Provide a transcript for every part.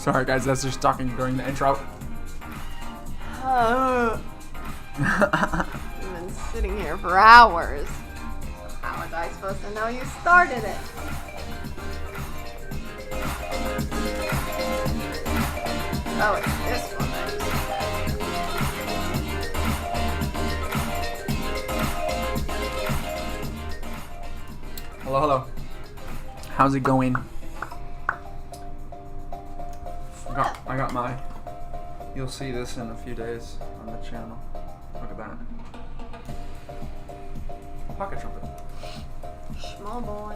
Sorry guys, that's just talking during the intro. I've been sitting here for hours. How was I supposed to know you started it? Oh, it's this one. Hello, hello. How's it going? I got my. You'll see this in a few days on the channel. Look at that. Pocket trumpet. Small boy.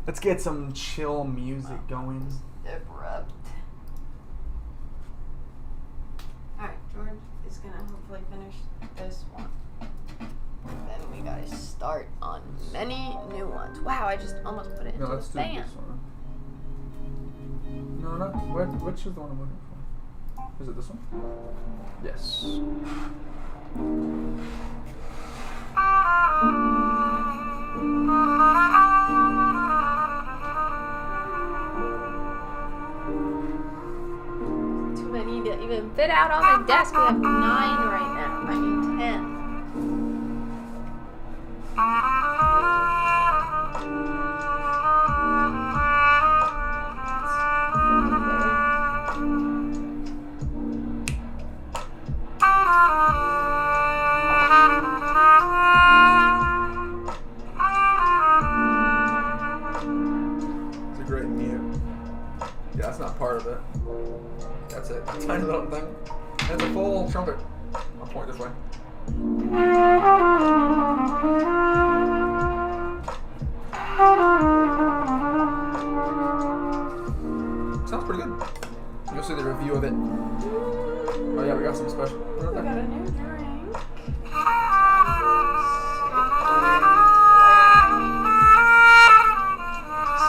Let's get some chill music going. Abrupt. Alright, George is gonna hopefully finish this one. Then we gotta start on many new ones. Wow, I just almost put it into let's a do fan. this one. No, not which is the one I'm looking for? Is it this one? Yes. Too many to even fit out on the desk. We have 9 right now. I mean 10. It's a great mute. Yeah, that's not part of it. That's it. Tiny little thing. That's a full trumpet. I'll point this way. Sounds pretty good. You'll see the review of it. Oh yeah, we got some special. We got a new drink.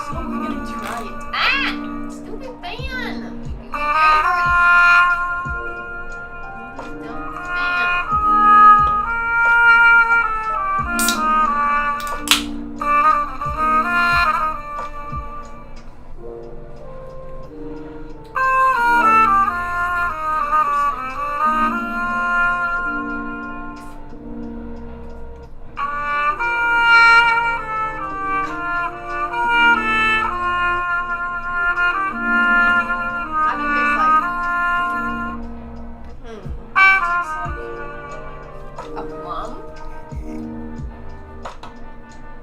So we're gonna try it. Ah! Stupid fan! Dumb fan. How do they like? A plum,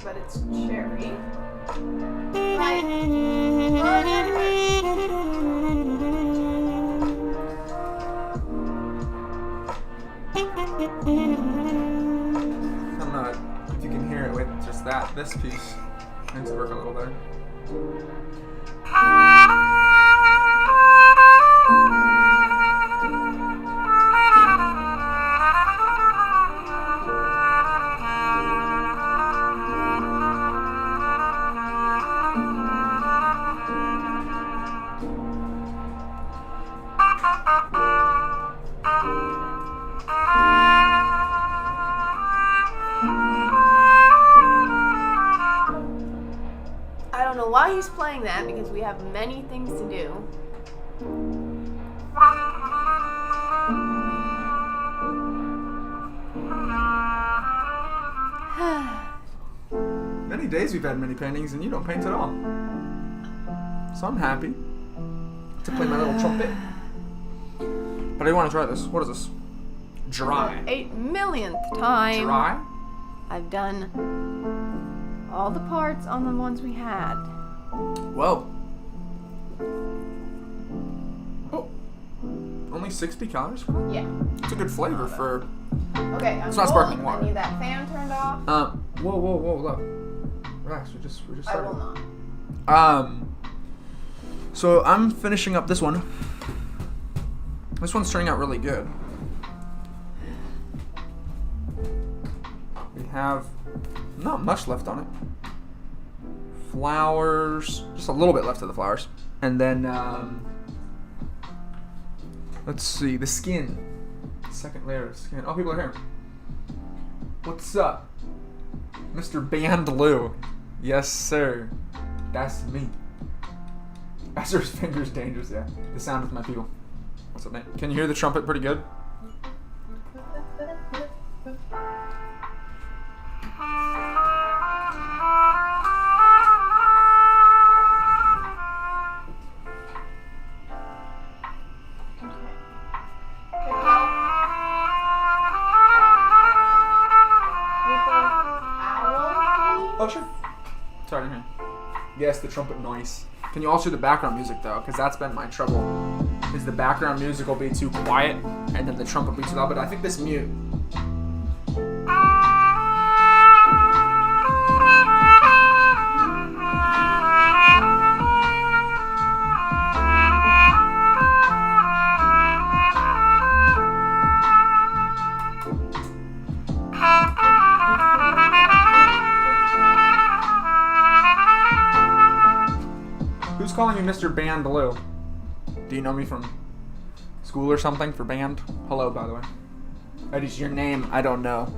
but it's cherry. I'm not. If you can hear it with just this piece needs to work a little better. I don't know why he's playing that because we have many things to do. Many days we've had many paintings and you don't paint at all. So I'm happy to play my little trumpet. But I want to try this. What is this? Dry. 8 millionth time. Dry? I've done all the parts on the ones we had. Whoa. Oh. Only 60 calories per one? Yeah. It's a good flavor for... Okay, I'm It's not sparkling water. I need that fan turned off. Whoa, look. Relax, we just I started. will not. So I'm finishing up this one. This one's turning out really good. We have not much left on it. Flowers, just a little bit left of the flowers. And then, let's see, the skin. Second layer of skin. Oh, people are here. What's up? Mr. Bandloo. Yes, sir. That's me. Esther's fingers dangerous, yeah. The sound of my people. What's up, Nate? Can you hear the trumpet pretty good? Oh, sure. Sorry, I didn't hear. Yes, the trumpet noise. Can you also do the background music, though? Because that's been my trouble. Is the background music will be too quiet, and then the trumpet will be too loud. But I think this mute. Who's calling me Mr. Bandloo? Do you know me from school or something for band? Hello, by the way. Eddie's your name? I don't know.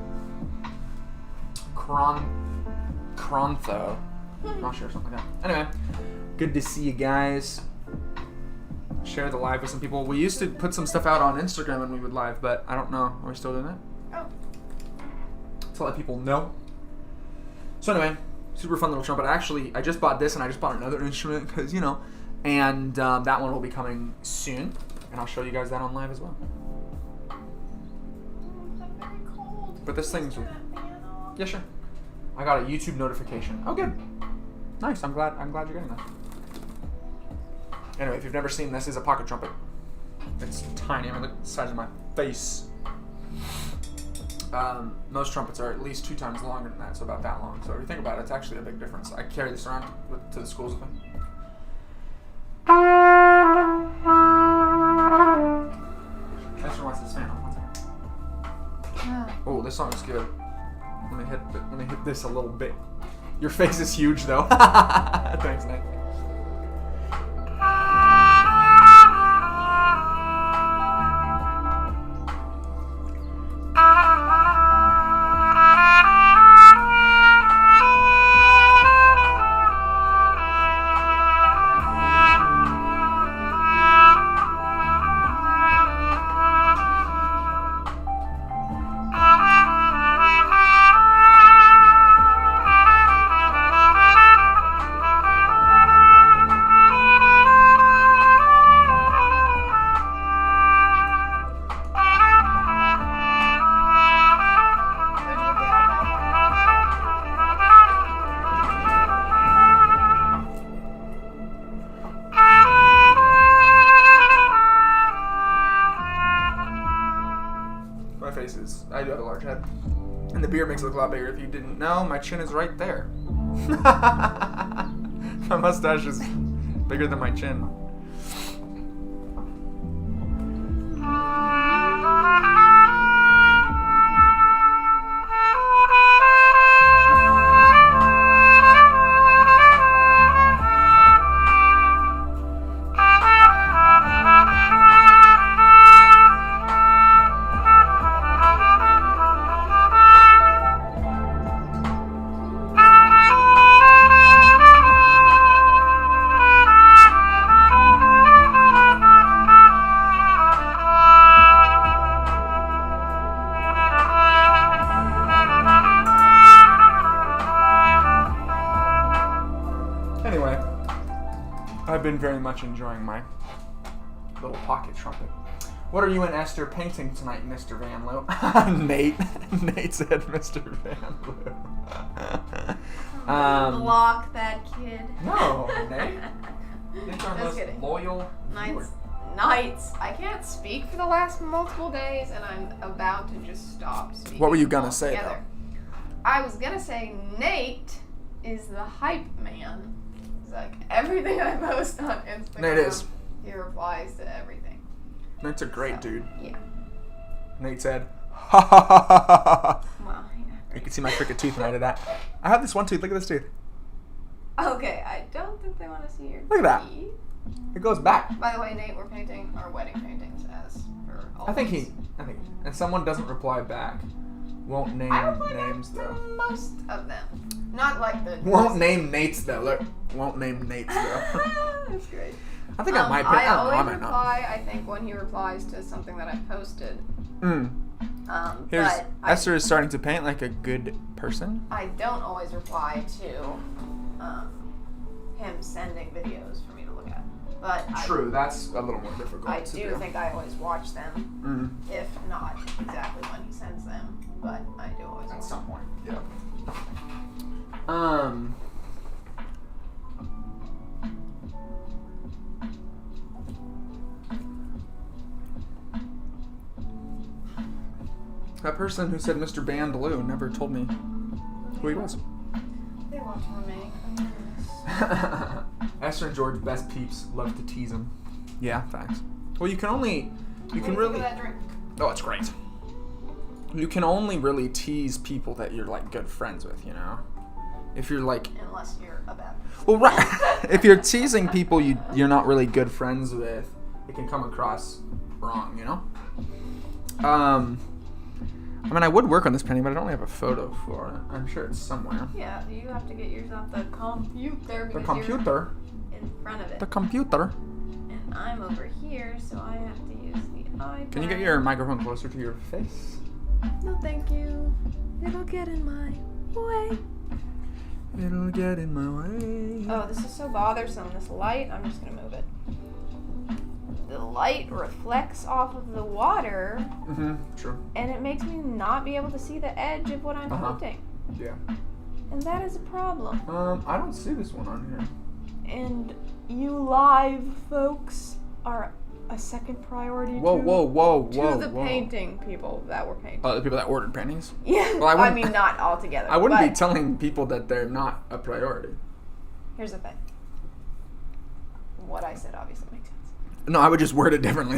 Crontho. Not sure, something like that. Anyway, good to see you guys. Share the live with some people. We used to put some stuff out on Instagram when we would live, but I don't know. Are we still doing that? Oh. To let people know. So anyway, super fun little trumpet. Actually, I just bought this and I just bought another instrument because, you know, and that one will be coming soon, and I'll show you guys that on live as well. Very cold. But this thing's... Turn that fan off. Yeah, sure. I got a YouTube notification. Oh, good. Nice. I'm glad you're getting that. Anyway, if you've never seen this, is a pocket trumpet. It's tiny. I mean, look at the size of my face. Most trumpets are at least 2 times longer than that, so about that long. So if you think about it, it's actually a big difference. I carry this around to the schools with me. Esther wants this fan on. One second. Oh, this song is good. Let me hit this a little bit. Your face is huge, though. Thanks, Nick. I do have a large head. And the beard makes it look a lot bigger. If you didn't know, my chin is right there. My mustache is bigger than my chin. Anyway, I've been very much enjoying my little pocket trumpet. What are you and Esther painting tonight, Mr. Vanloo? Nate. Nate said Mr. Vanloo. Block that kid. No, Nate. our Just most kidding. loyal viewer. Nights. I can't speak for the last multiple days, and I'm about to just stop speaking. What were you gonna say, altogether. I was gonna say Nate is the hype man. It's like everything I post on Instagram. Nate is. He replies to everything. Nate's a great dude. Yeah. Nate said, ha ha ha ha ha ha. Well, yeah. You can see my crooked teeth when I did that. I have this one tooth. Look at this tooth. Okay, I don't think they want to see your Look at that. teeth. It goes back. By the way, Nate, we're painting our wedding paintings as for all I think and someone doesn't reply back. Won't name I reply names back to though. most of them. Not like the. Won't name Nate's though. Look, won't name Nate's though. That's great. I think I might. I I don't know. I always might not. reply. I think when he replies to something that I posted. Here's But Esther is starting to paint like a good person. I don't always reply to him sending videos for me to look at. But True, that's a little more difficult. I to do think I always watch them, Mm. if not exactly when he sends them. But I do always At watch some them. point, yeah. That person who said Mr. Bandaloo never told me who he was. They watch for me. Esther and George, best peeps, love to tease him. Yeah, thanks. Well, you can really. That drink? Oh, it's great. You can only really tease people that you're like good friends with, you know. If you're like. Unless you're a bad person. Well, right. If you're teasing people you're not really good friends with, it can come across wrong, you know. I mean, I would work on this painting, but I don't have a photo for it. I'm sure it's somewhere. Yeah, you have to get yourself the computer. The computer. You're in front of it. The computer. And I'm over here, so I have to use the iPad. Can you get your microphone closer to your face? No, thank you. It'll get in my way. It'll get in my way. Oh, this is so bothersome. This light, I'm just gonna move it. The light reflects off of the water, True. and it makes me not be able to see the edge of what I'm painting. Yeah. And that is a problem. I don't see this one on here. And you live folks are a second priority Whoa. to the painting people that were painting. Oh, the people that ordered paintings? Yeah, Well, I mean, not altogether. I wouldn't be but telling people that they're not a priority. here's the thing. What I said obviously makes sense. No, I would just word it differently.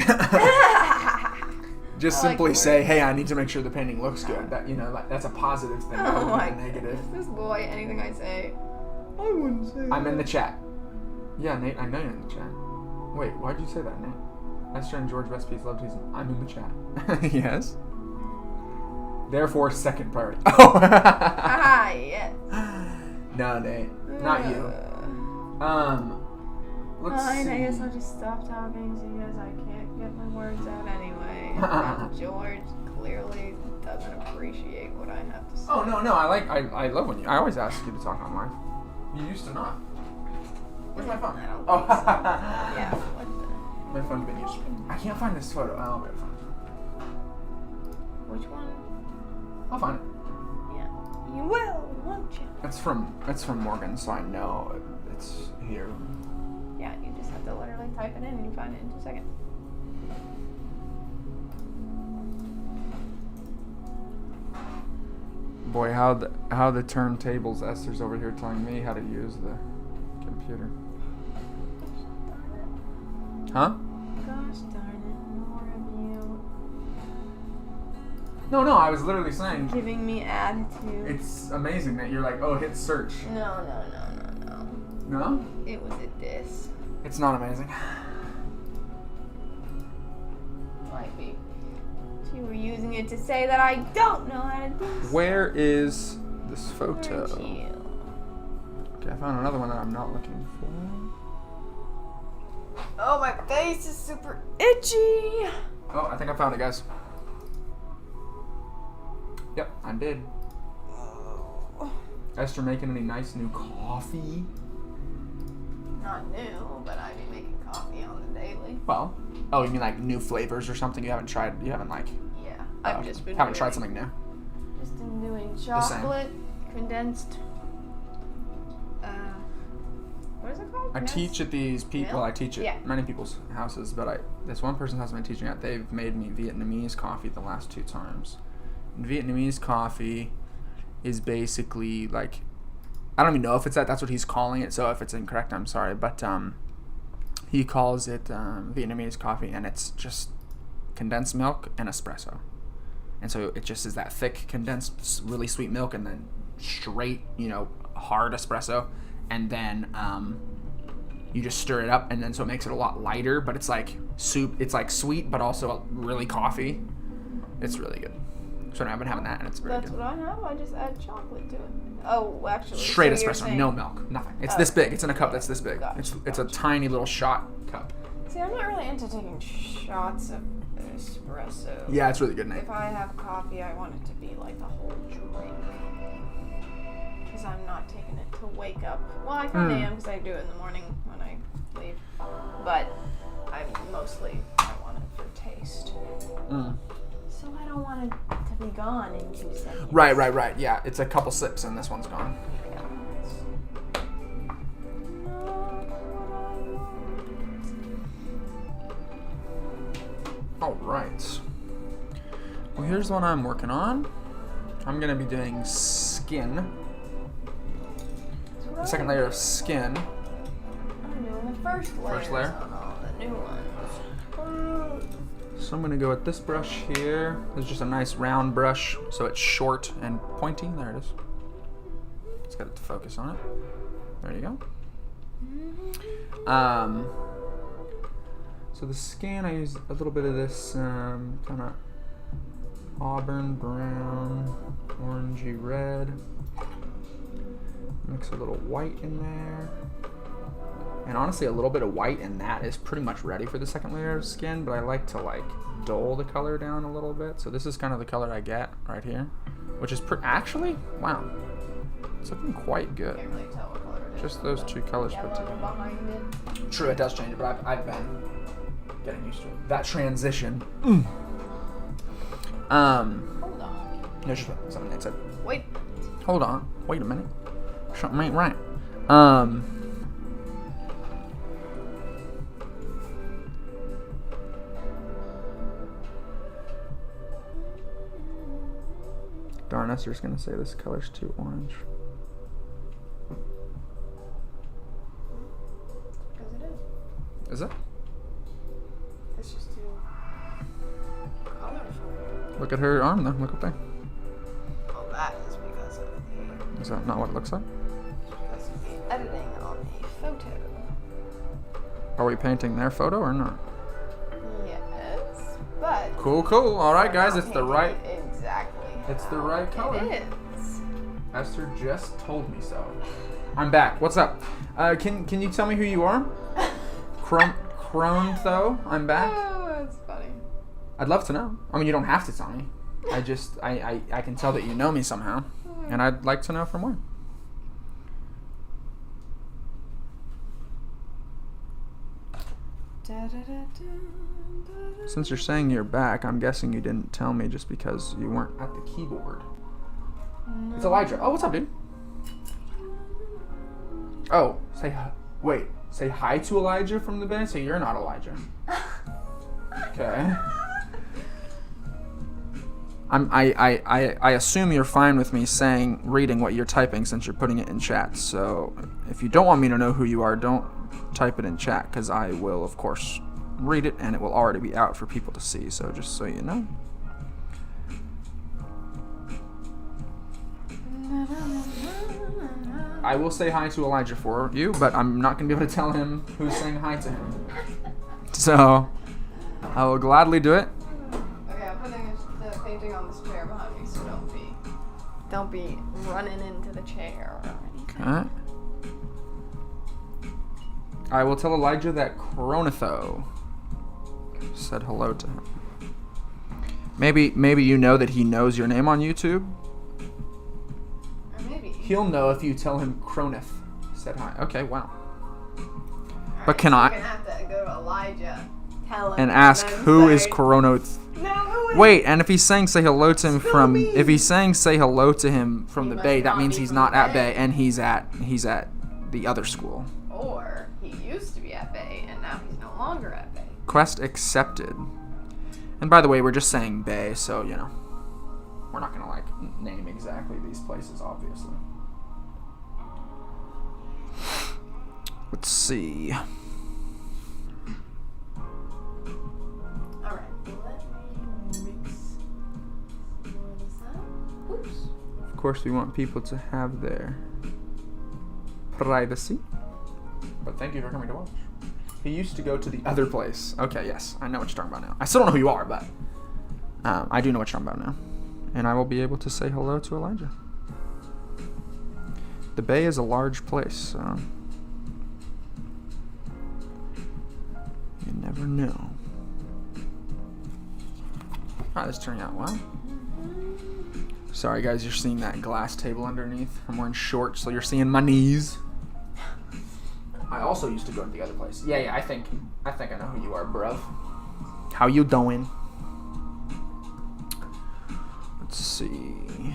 Just I like simply the say, word. hey, I need to make sure the painting looks good. That, you know, like, that's a positive thing. That Oh would my be a negative. goodness. This boy, anything I say, I wouldn't say I'm in the chat. Yeah, Nate, I know you're in the chat. Wait, why'd you say that, Nate? Esther and George recipes love teasing. I'm in the chat. Yes. Therefore, second priority. Oh. Ah, yes. No, Nate, not you. Let's Fine, see. I guess I'll just stop talking because I can't get my words out anyway. And George clearly doesn't appreciate what I have to say. Oh no, I love when I always ask you to talk online. You used to not. Where's my phone? I don't Oh. think so. Yeah, what the? My phone's been used. I can't find this photo. I'll be able to find it. Which one? I'll find it. Yeah. You will, won't you? It's from Morgan, so I know it's here. Yeah, you just have to literally type it in and you find it in 2 seconds. Boy, how the turntables. Esther's over here telling me how to use the computer. Huh? Gosh darn it, more of you No, I was literally saying giving me attitude. it's amazing that you're like, oh, hit search. No. No? It was a diss. It's not amazing. Might be. You were using it to say that I don't know how to do this. Where is this photo? Aren't you? Okay, I found another one that I'm not looking for. Oh, my face is super itchy. Oh, I think I found it, guys. Yep, I did. Esther making any nice new coffee? Not new, but I be making coffee on the daily. Well, oh, you mean like new flavors or something? You haven't tried? You haven't like? Yeah, I've just been haven't doing, tried something new. Just been doing same. chocolate condensed. What is it called? I teach at these people. Milk? I teach at Yeah. many people's houses, but this one person's house I'm teaching at. They've made me Vietnamese coffee the last 2 times. And Vietnamese coffee is basically like, I don't even know if it's that. That's what he's calling it. So if it's incorrect, I'm sorry. But he calls it Vietnamese coffee, and it's just condensed milk and espresso. And so it just is that thick, condensed, really sweet milk, and then straight, hard espresso. And then you just stir it up, and then so it makes it a lot lighter, but it's like soup. It's like sweet, but also really coffee. It's really good. So I've been having that, and it's very That's good. what I have. I just add chocolate to it. Oh, actually. Straight so you're espresso, saying- no milk, nothing. It's this big. It's in a cup that's this big. Gotcha, It's a tiny little shot cup. See, I'm not really into taking shots of espresso. Yeah, it's really good, Nate. If I have coffee, I want it to be like a whole drink. Because I'm not taking it to wake up. Well, I kind of am because I do it in the morning when I leave. But I want it for taste. So I don't want it to be gone in 2 seconds. Right. Yeah, it's a couple sips, and this one's gone. All right. Well, here's what I'm working on. I'm gonna be doing skin. The second layer of skin. I'm doing the first layer. First layer. On all the new ones. So I'm gonna go with this brush here. It's just a nice round brush, so it's short and pointy. There it is. Let's get it to focus on it. There you go. So the skin, I use a little bit of this kind of auburn brown, orangey red. Mix a little white in there. And honestly, a little bit of white in that is pretty much ready for the second layer of skin, but I like to dull the color down a little bit. So this is kind of the color I get right here, which is actually, wow, it's looking quite good. Can't really tell what color it is. Just those 2 colors put Yellow together. behind it. True, it does change, but I've been getting used to it. That transition. Hold on. No, just something Nate said. Wait. Hold on. Wait a minute. Something ain't right. Darn, Esther's gonna say this color's too orange. Because it is. Is it? It's just too colorful. Look at her arm though. Look up there. Well, that is because of the Is that not what it looks like? editing on a photo. Are we painting their photo or not? Yes, but Cool. All right, we're guys. not It's the painting right. it exactly. It's the how right color. It is. Esther just told me so. I'm back. What's up? Can you tell me who you are? Crontho. I'm back. Oh, that's funny. I'd love to know. I mean, you don't have to tell me. I can tell that you know me somehow, and I'd like to know from where. Since you're saying you're back, I'm guessing you didn't tell me just because you weren't at the keyboard. No. It's Elijah. Oh, what's up, dude? Oh, say hi. Wait, say hi to Elijah from the band. Say you're not Elijah. Okay. I assume you're fine with me reading what you're typing since you're putting it in chat. So if you don't want me to know who you are, don't type it in chat because I will, of course, read it and it will already be out for people to see. So just so you know. I will say hi to Elijah for you, but I'm not going to be able to tell him who's saying hi to him. So I will gladly do it. Okay, I'm putting the painting on this chair behind me, so don't be running into the chair or anything. Okay. I will tell Elijah that Chronotho said hello to him. Maybe you know that he knows your name on YouTube. Or maybe. He'll know if you tell him Chronith said hi. Okay, wow. Alright, But can so I- You're gonna have to go to Elijah, tell him, And ask then who is say, Chronoth. No, who is? Wait, and if he's saying say hello to him from me. if he's saying say hello to him from He the must Bay, that not means be he's from not the at Bay. Bay and he's at the other school. Or longer at bay. Quest accepted. And by the way, we're just saying bay, so, you know, we're not going to, like, name exactly these places, obviously. Let's see. Alright, let me mix more of this up. Oops. Of course, we want people to have their privacy. But thank you for coming to watch. He used to go to the other place. Okay, yes, I know what you're talking about now. I still don't know who you are, but I do know what you're talking about now. And I will be able to say hello to Elijah. The Bay is a large place, so you never know. Alright, this is turning out well. Sorry guys, you're seeing that glass table underneath. I'm wearing shorts, so you're seeing my knees. I also used to go to the other place. Yeah, I think I know who you are, bruv. How you doing? Let's see.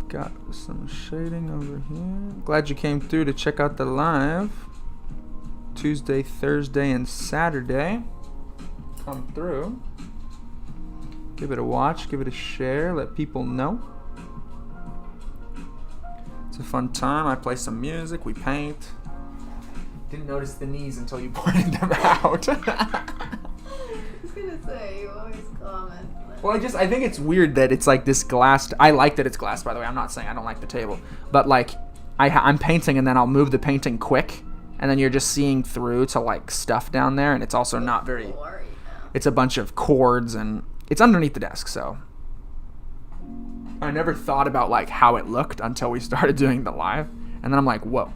Got some shading over here. Glad you came through to check out the live. Tuesday, Thursday, and Saturday. Come through. Give it a watch, give it a share, let people know. It's a fun time. I play some music, we paint. Didn't notice the knees until you pointed them out. I was gonna say, you always comment. Well, I think it's weird that it's like this glass. I like that it's glass, by the way. I'm not saying I don't like the table. But like, I'm painting and then I'll move the painting quick. And then you're just seeing through to like stuff down there. And it's also not very, it's a bunch of cords and it's underneath the desk, so. I never thought about like how it looked until we started doing the live, and then I'm like, whoa.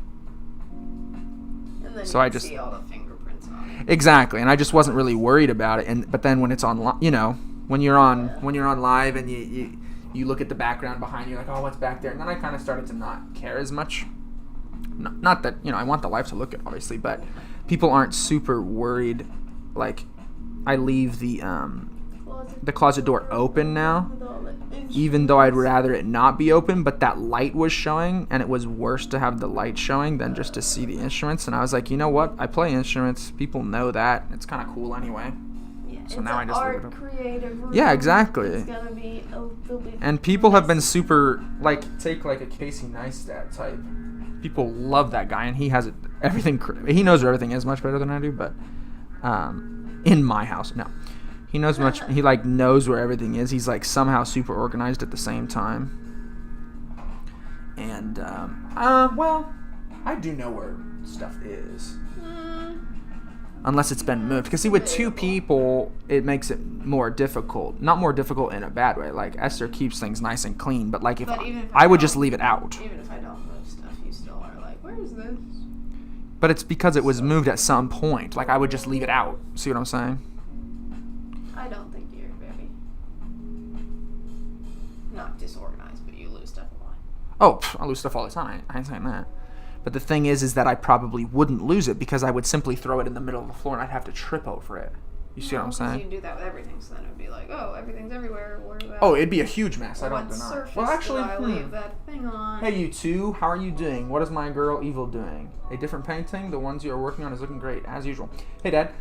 And then so you I just see all the fingerprints on it. Exactly, and I just wasn't really worried about it. But then when it's on, you know, when you're on live and you look at the background behind you, like, oh, what's back there? And then I kind of started to not care as much. Not that, you know, I want the live to look good, obviously, but people aren't super worried. Like, I leave the closet door open now, even though I'd rather it not be open, but that light was showing, and it was worse to have the light showing than just to see the instruments. And I was like, you know what? I play instruments. People know that. It's kind of cool anyway. Yeah, so now I just leave it open. Creative room. Yeah, exactly. It's gonna be and people have been super, like, take like a Casey Neistat type. People love that guy, and he has everything. He knows where everything is much better than I do, but in my house, no. He knows much. He like knows where everything is. He's like somehow super organized at the same time. And well, I do know where stuff is, unless it's been moved. Because see, with two people, it makes it more difficult. Not more difficult in a bad way. Like Esther keeps things nice and clean, but like if I would just leave it out. Even if I don't move stuff, you still are like, where is this? But it's because it was moved at some point. Like I would just leave it out. See what I'm saying? I don't think you're very not disorganized, but you lose stuff a lot. Oh, I lose stuff all the time. I ain't saying that. But the thing is that I probably wouldn't lose it because I would simply throw it in the middle of the floor and I'd have to trip over it. You see what I'm saying? You can do that with everything, so then it would be like, oh, everything's everywhere. Where that? Oh, it'd be a huge mess. I don't What deny. surface Well, actually, did I leave that thing on? Hey, you two, how are you doing? What is my girl Evil doing? A different painting. The ones you are working on is looking great as usual. Hey, Dad.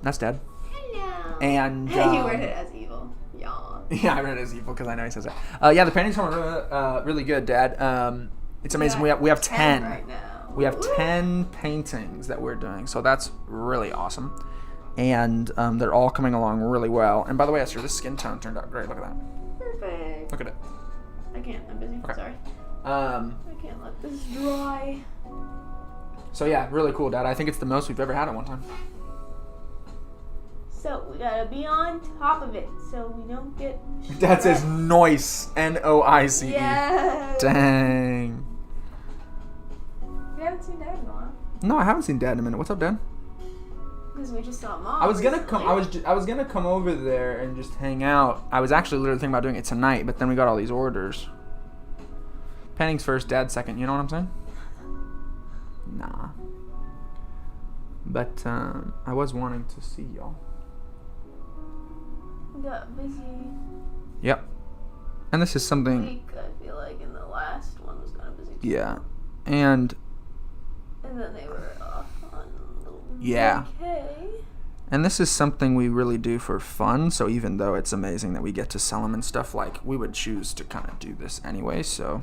That's Dad. Hello. And you read it as evil. Yawn. Yeah, I read it as evil because I know he says that. Yeah, the painting's coming really good, Dad. It's amazing. We have 10 right now. We have 10 paintings that we're doing, so that's really awesome. And they're all coming along really well. And by the way, Esther, this skin tone turned out great. Look at that. Perfect. Look at it. I can't. I'm busy. Okay. Sorry. I can't let this dry. So yeah, really cool, Dad. I think it's the most we've ever had at one time. So we gotta be on top of it so we don't get. Dad says noise. Noice. Yes. Dang. We haven't seen Dad in a while. No, I haven't seen Dad in a minute. What's up, Dad? Because we just saw Mom. I was gonna recently. come. I was gonna come over there and just hang out. I was actually literally thinking about doing it tonight, but then we got all these orders. Paintings first, Dad second. You know what I'm saying? Nah. But I was wanting to see y'all. We got busy. Yep. And this is something. Week, I feel like, and the last one was kind of busy too. Yeah. And then they were off on little Yeah. Okay. And this is something we really do for fun, so even though it's amazing that we get to sell them and stuff, like, we would choose to kind of do this anyway, so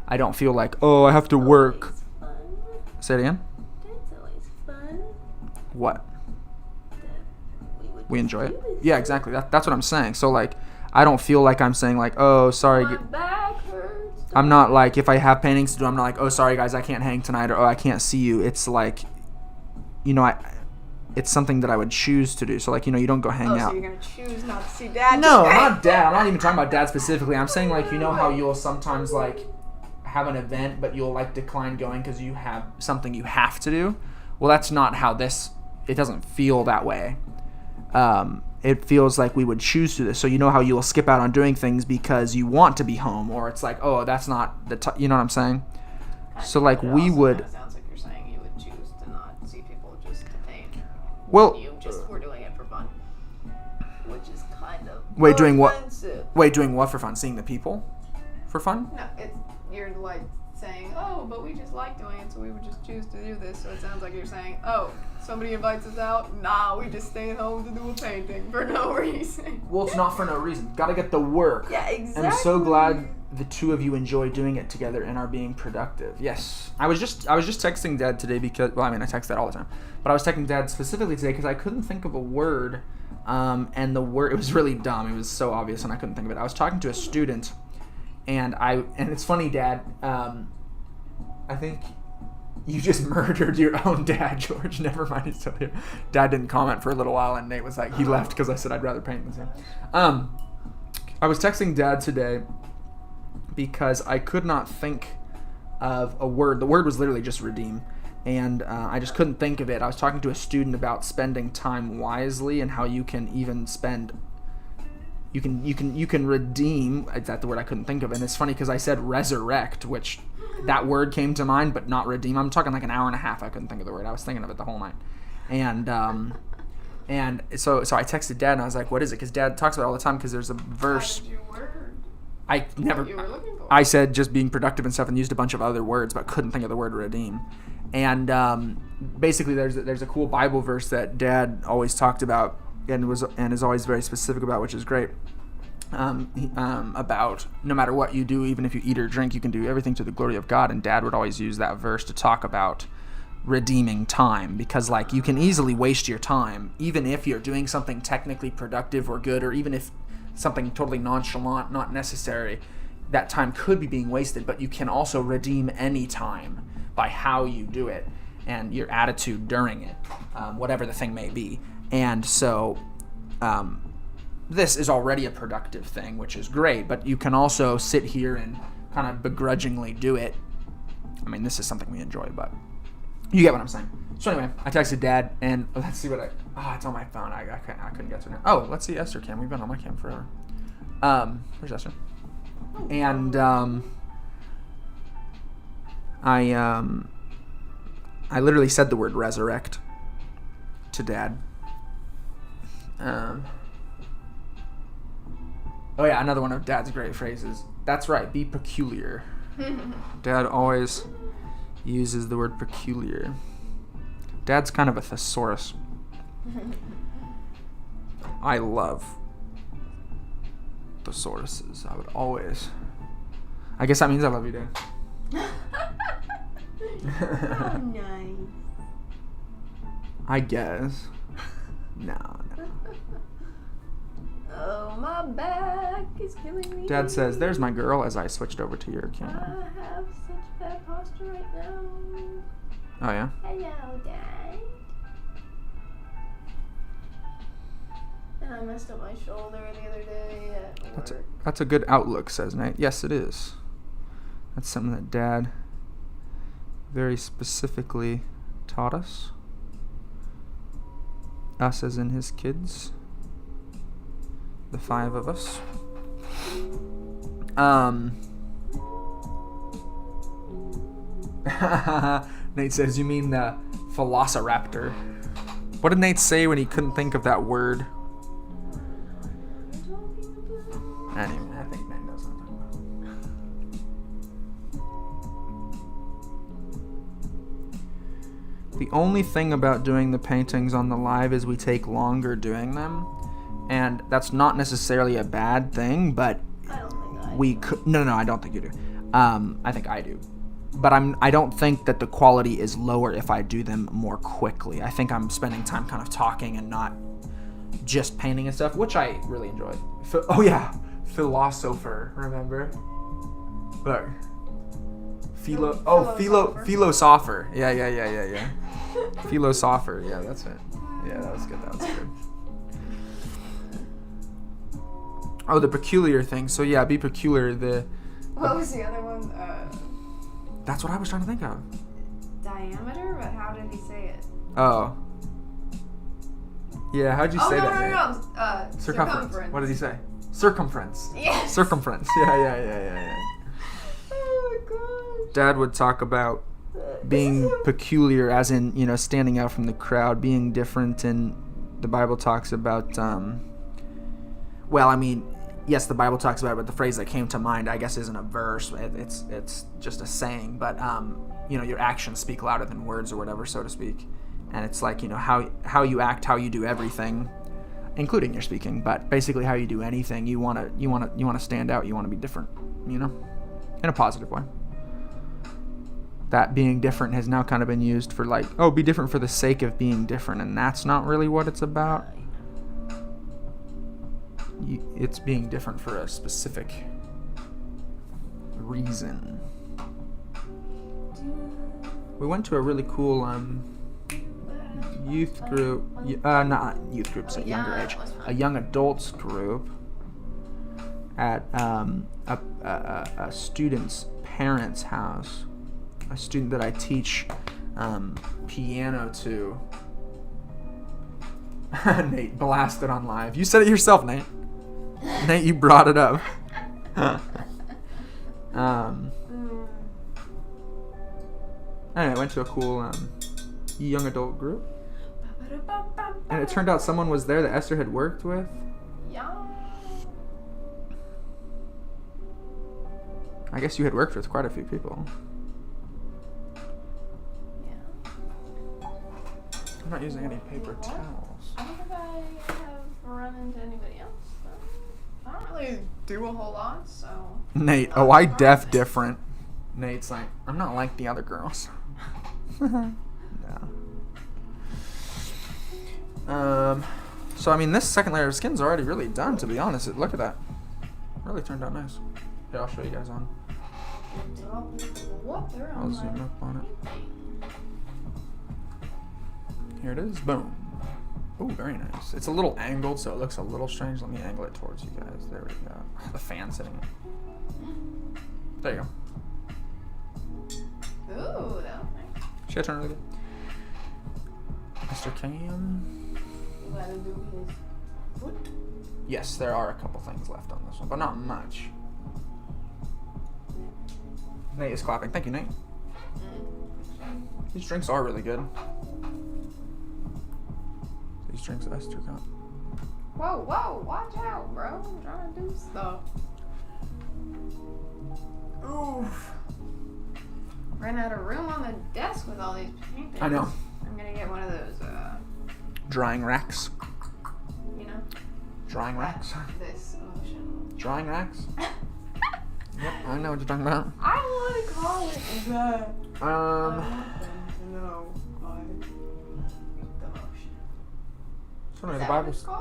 I don't feel like, oh, I have to work. Fun. Say it again? That's always fun. What? That We enjoy it? do this. Yeah, exactly. That's what I'm saying. So, like, I don't feel like I'm saying, like, oh, sorry. My back hurts. I'm not like, if I have paintings to do, I'm not like, oh, sorry, guys, I can't hang tonight, or, oh, I can't see you. It's like, you know, it's something that I would choose to do. So, like, you know, you don't go hang out. So you're going to choose not to see Dad No, today. not Dad. I'm not even talking about Dad specifically. I'm saying, like, you know how you'll sometimes, like, have an event, but you'll, like, decline going because you have something you have to do? Well, that's not how it doesn't feel that way. It feels like we would choose to do this. So you know how you'll skip out on doing things because you want to be home, or it's like, oh, that's not you know what I'm saying? So, like, we would... It sounds like you're saying you would choose to not see people just to paint. Well... You just were doing it for fun. Which is kind of Wait, doing what? offensive. Wait, doing what for fun? Seeing the people for fun? No, you're like saying, oh, but we just like doing it, so we would just choose to do this. So it sounds like you're saying, oh, somebody invites us out, nah, we just stay at home to do a painting for no reason. Well, it's not for no reason. Gotta get the work. Yeah, exactly. I'm so glad the two of you enjoy doing it together and are being productive. Yes. I was just texting Dad today because, well, I mean, I text Dad all the time, but I was texting Dad specifically today because I couldn't think of a word, and the word, it was really dumb. It was so obvious and I couldn't think of it. I was talking to a student, and it's funny, Dad, I think you just murdered your own dad, George. Never mind, he's still here. Dad didn't comment for a little while, and Nate was like, he left because I said I'd rather paint than him. I was texting Dad today because I could not think of a word. The word was literally just redeem, and I just couldn't think of it. I was talking to a student about spending time wisely and how you can even spend. You can redeem. Is that the word I couldn't think of? And it's funny because I said resurrect, which that word came to mind, but not redeem. I'm talking like an hour and a half. I couldn't think of the word. I was thinking of it the whole night, and so I texted Dad and I was like, "What is it?" Because Dad talks about it all the time. Because there's a verse. How did you word What you were looking for? I said just being productive and stuff, and used a bunch of other words, but couldn't think of the word redeem. And basically, there's a cool Bible verse that Dad always talked about and is always very specific about, which is great. About no matter what you do, even if you eat or drink, you can do everything to the glory of God. And Dad would always use that verse to talk about redeeming time, because like you can easily waste your time, even if you're doing something technically productive or good, or even if something totally nonchalant, not necessary, that time could be being wasted. But you can also redeem any time by how you do it and your attitude during it, whatever the thing may be. And so this is already a productive thing, which is great, but you can also sit here and kind of begrudgingly do it. I mean, this is something we enjoy, but you get what I'm saying. So anyway, I texted Dad, and let's see what it's on my phone. I couldn't get to it now. Oh, let's see Esther cam. We've been on my cam forever. Where's Esther? And I literally said the word resurrect to Dad. Oh yeah, another one of Dad's great phrases. That's right, be peculiar. Dad always uses the word peculiar. Dad's kind of a thesaurus. I love thesauruses. I guess that means I love you, Dad. Oh, nice. I guess. No. Oh, my back is killing me. Dad says, "There's my girl," as I switched over to your camera. I have such bad posture right now. Oh yeah? Hello, Dad. And I messed up my shoulder the other day at work. That's a good outlook, says Nate. Yes, it is. That's something that Dad very specifically taught us. Us as in his kids. The 5 of us. Nate says, "You mean the velociraptor?" What did Nate say when he couldn't think of that word? Anyway, I think Nate knows what I'm talking The only thing about doing the paintings on the live is we take longer doing them. And that's not necessarily a bad thing, but I don't think I we could... No, I don't think you do. I think I do. But I don't think that the quality is lower if I do them more quickly. I think I'm spending time kind of talking and not just painting and stuff, which I really enjoy. Oh yeah, philosopher, remember? Look. Philosopher. Yeah. Philosopher, yeah, that's it. Yeah, that was good. Oh, the peculiar thing. So yeah, be peculiar. What was the other one? That's what I was trying to think of. Diameter? But how did he say it? Oh. Yeah, how'd you say that? No. Circumference. What did he say? Circumference. Yes. Circumference. Yeah. Oh my god. Dad would talk about being peculiar, as in, standing out from the crowd, being different, and the Bible talks about, yes, the Bible talks about it, but the phrase that came to mind, I guess, isn't a verse. It's just a saying, but, your actions speak louder than words or whatever, so to speak. And it's like, how you act, how you do everything, including your speaking, but basically how you do anything, you want to stand out, you want to be different, in a positive way. That being different has now kind of been used for be different for the sake of being different, and that's not really what it's about. It's being different for a specific reason. We went to a really cool youth group, not youth groups at younger age, a young adults group at a student's parents' house, a student that I teach piano to. Nate blasted on live. You said it yourself, Nate. Nate, you brought it up. Anyway, I went to a cool young adult group. And it turned out someone was there that Esther had worked with. Yeah. I guess you had worked with quite a few people. Yeah. I'm not using any paper towels. I don't think I have run into anybody else. I don't really do a whole lot, so... Nate, I def different. Nate's like, I'm not like the other girls. No. So this second layer of skin's already really done, to be honest. Look at that. Really turned out nice. Here, I'll show you guys on. I'll zoom up on it. Here it is. Boom. Oh, very nice. It's a little angled, so it looks a little strange. Let me angle it towards you guys. There we go. The fan's hitting it. There you go. Ooh, that was nice. Should I turn really good? Mr. Cam. You gotta do his foot. Yes, there are a couple things left on this one, but not much. Nate is clapping. Thank you, Nate. These drinks are really good. These drinks Esther got. Whoa, watch out, bro. I'm trying to do stuff. Oof. Ran out of room on the desk with all these paintings. I know. I'm gonna get one of those, drying racks. Drying racks. This motion. Drying racks? Yep, I know what you're talking about. I don't want to call it that. I want them to know the motion. So anyway,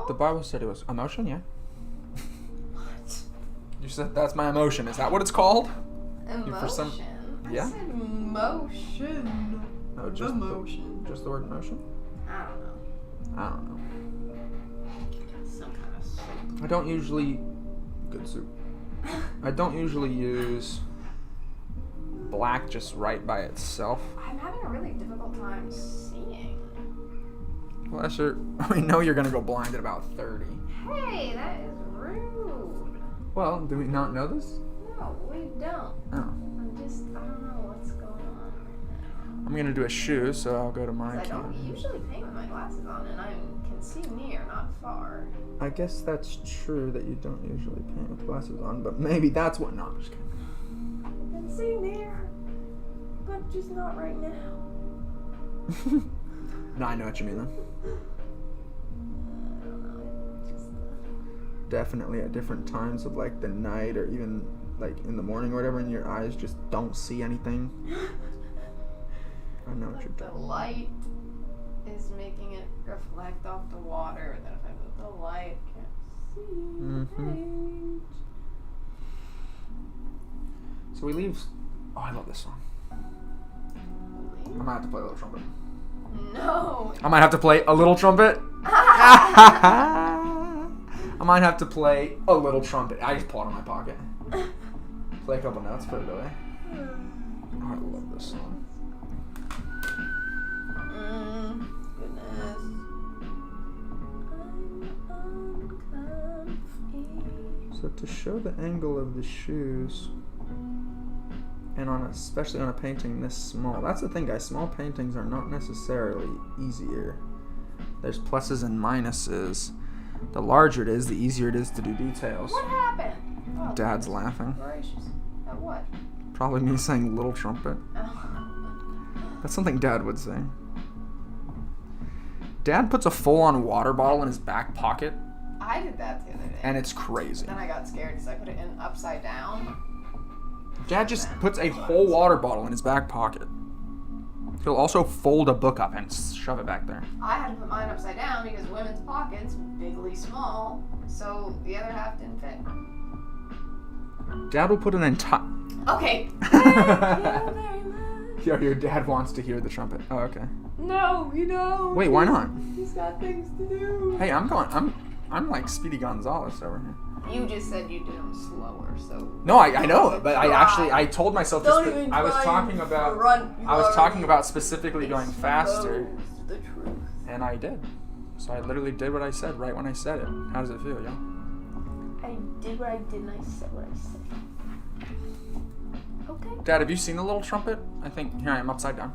the Bible said it was emotion, yeah. What? You said that's my emotion. Is that what it's called? Emotion? Yeah? I said motion. No, just emotion. Just the word motion? I don't know. Some kind of soup. I don't usually... Good soup. I don't usually use black just right by itself. I'm having a really difficult time seeing. Well, Esther, we know you're going to go blind at about 30. Hey, that is rude. Well, do we not know this? No, we don't. Oh. I don't know what's going on right now. I'm going to do a shoe, so I'll go to my I don't usually paint with my glasses on, and I can see near, not far. I guess that's true that you don't usually paint with glasses on, but maybe that's what... No, I'm just kidding. I can see near, but just not right now. No, I know what you mean though. I don't know. Just, Definitely at different times of like the night or even like in the morning or whatever, and your eyes just don't see anything. I know what like you're the talking. light is making it reflect off the water, and then if I move the light, I can't see the page. So we leave. Oh, I love this song. I might have to play a little trumpet. No. I might have to play a little trumpet. I might have to play a little trumpet. I just pull it out of my pocket. Play a couple notes, put it away. Oh, I love this song. Goodness. I'm uncomfy. So to show the angle of the shoes, and especially on a painting this small, that's the thing, guys. Small paintings are not necessarily easier. There's pluses and minuses. The larger it is, the easier it is to do details. What happened? Oh, Dad's laughing. gracious. At what? Probably me saying little trumpet. Oh. That's something Dad would say. Dad puts a full-on water bottle in his back pocket, I did that the other day. and it's crazy. Then I got scared because I put it in upside down. Dad just puts a whole water bottle in his back pocket. He'll also fold a book up and shove it back there. I had to put mine upside down because women's pockets, bigly small, so the other half didn't fit. Dad will put an entire... Okay. Thank you very much. Your dad wants to hear the trumpet. Oh, okay. No, you don't. Wait, why not? He's got things to do. Hey, I'm like Speedy Gonzalez over here. You just said you did them slower, so. No, I know it, but I told myself Don't to. even I was try talking and about. run. You I was talking already about specifically going faster, exposed the truth. and I did. So I literally did what I said right when I said it. How does it feel, y'all? I did what I did and I said what I said. Okay. Dad, have you seen the little trumpet? I think here I am upside down.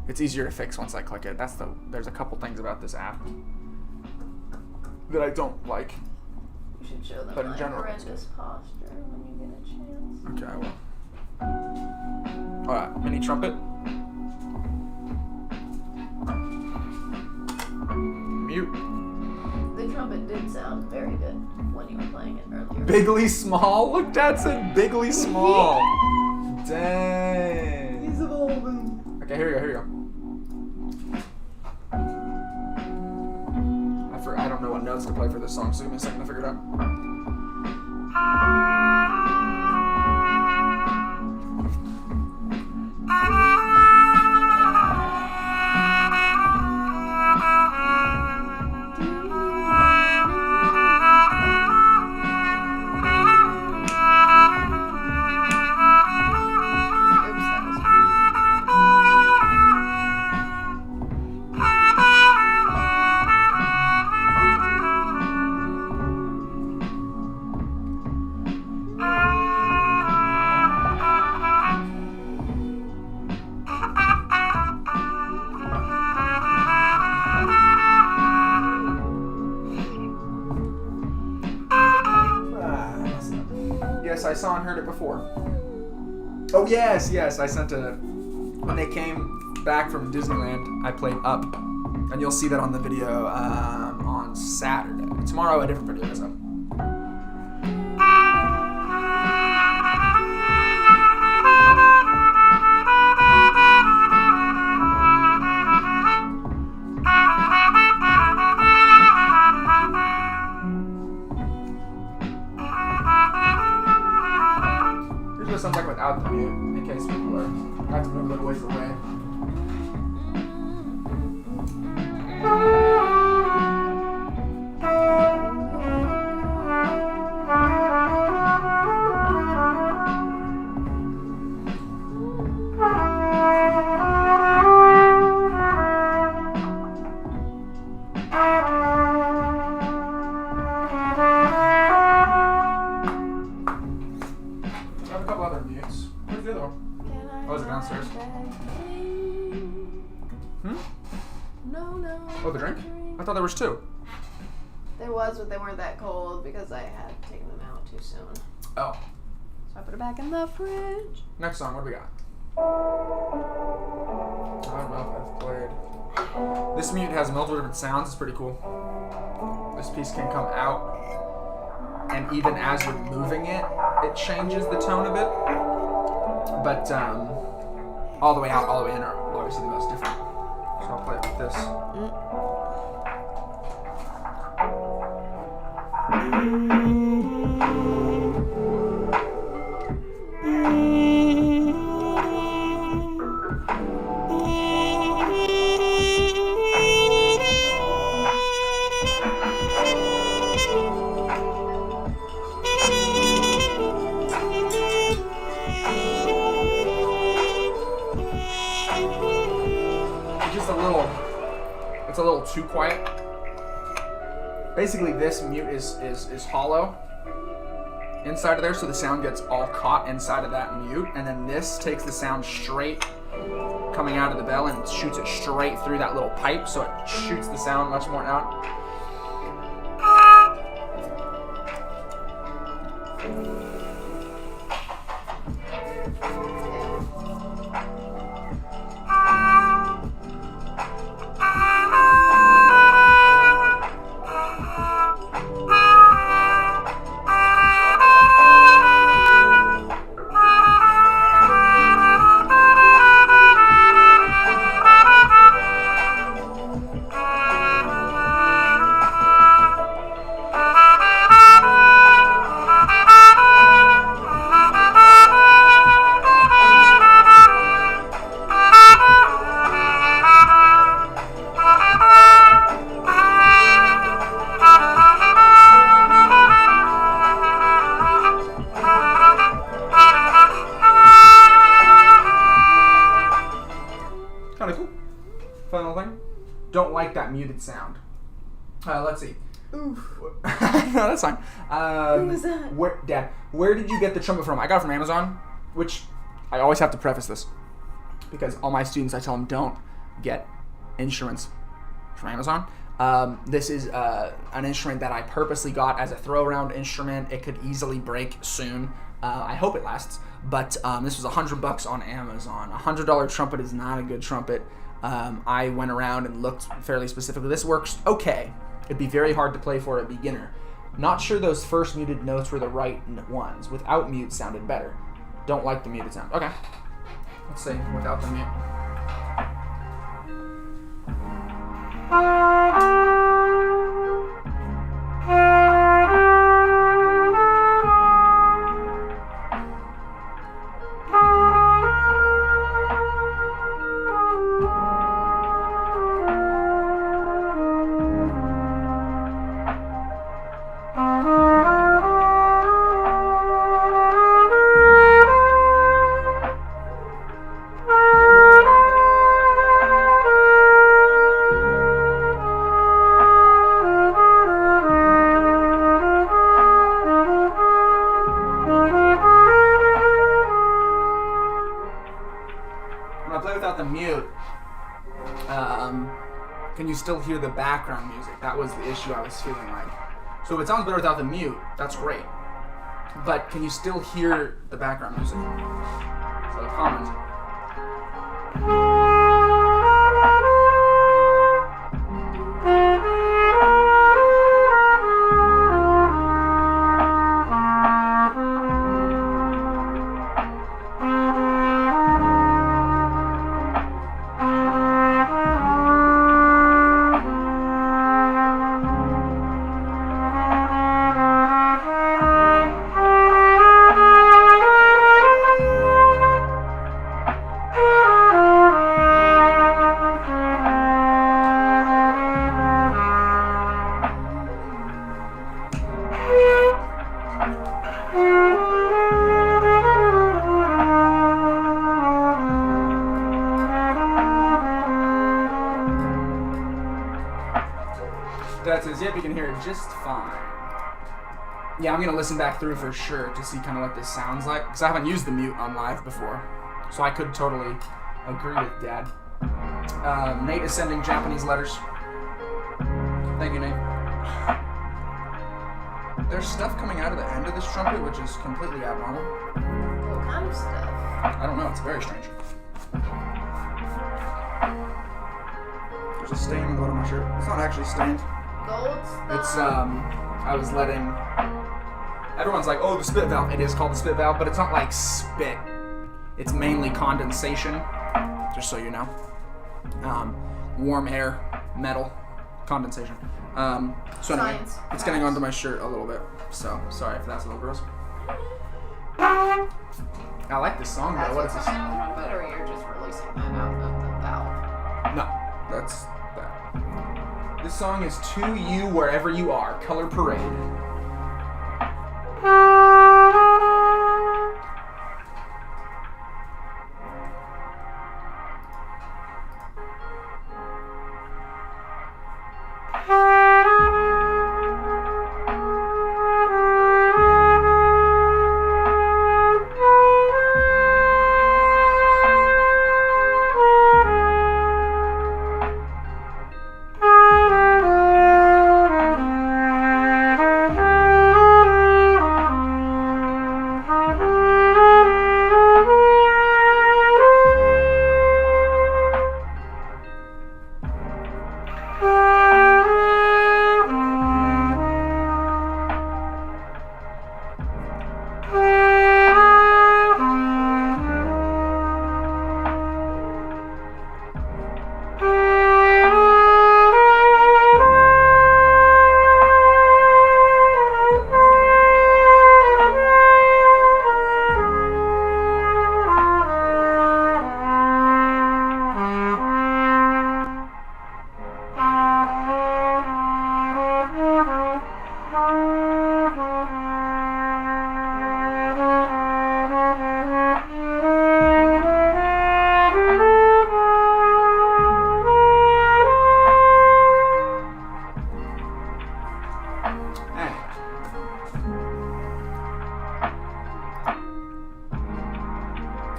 It's easier to fix once I click it. There's a couple things about this app that I don't like. You should show them But in my general, it's horrendous posture when you get a chance. Okay, I will. Alright, mini trumpet. Mute. The trumpet did sound very good when you were playing it earlier. Bigly small? Look, Dad said bigly small. Dang. He's evolving. Okay, here we go. I don't know what notes to play for this song, so give me a second to figure it out. Yes, I saw and heard it before. Oh, yes, I sent when they came back from Disneyland, I played Up. And you'll see that on the video on Saturday. Tomorrow, a different video goes up. Here's what it sounds like without the mute, in case people have to move a little ways away. I have a couple other mutes. Where's the other one? Oh, is it downstairs? No. Oh, the drink? I thought there was two. There was, but they weren't that cold because I had taken them out too soon. Oh. So I put it back in the fridge. Next song, what do we got? I don't know if I've played. This mute has multiple different sounds. It's pretty cool. This piece can come out, and even as you're moving it, it changes the tone of it. But all the way out, all the way in are obviously the most different. So I'll play it with this. It's a little too quiet. Basically, this mute is hollow inside of there, so the sound gets all caught inside of that mute, and then this takes the sound straight coming out of the bell and shoots it straight through that little pipe, so it shoots the sound much more out. Kind of cool. Fun little thing. Don't like that muted sound. Let's see. Oof. No, that's fine. Who was that? Dad, where did you get the trumpet from? I got it from Amazon, which I always have to preface this because all my students, I tell them, don't get instruments from Amazon. This is an instrument that I purposely got as a throw-around instrument. It could easily break soon. I hope it lasts, but this was $100 on Amazon. $100 trumpet is not a good trumpet. I went around and looked fairly specifically. This works okay. It'd be very hard to play for a beginner. Not sure those first muted notes were the right ones. Without mute sounded better. Don't like the muted sound. Okay. Let's see, without the mute. The mute, can you still hear the background music? That was the issue I was feeling like. So if it sounds better without the mute, that's great. But can you still hear the background music? So comment. That says, yep, you can hear it just fine. Yeah, I'm going to listen back through for sure to see kind of what this sounds like, because I haven't used the mute on live before, so I could totally agree with Dad. Nate is sending Japanese letters. Thank you, Nate. There's stuff coming out of the end of this trumpet, which is completely abnormal. kind of stuff? I don't know. It's very strange. There's a stain on the bottom of my shirt. It's not actually stained. Gold stuff? It's, I was letting... Everyone's like, oh, the spit valve. It is called the spit valve, but it's not like spit. It's mainly condensation, just so you know. Warm air, metal, condensation. So anyway, it's getting onto my shirt a little bit. So, sorry if that's a little gross. I like this song, though. What is this? Trumpet, or you're just releasing that out of the valve? No, that's that. This song is To You Wherever You Are, Color Parade.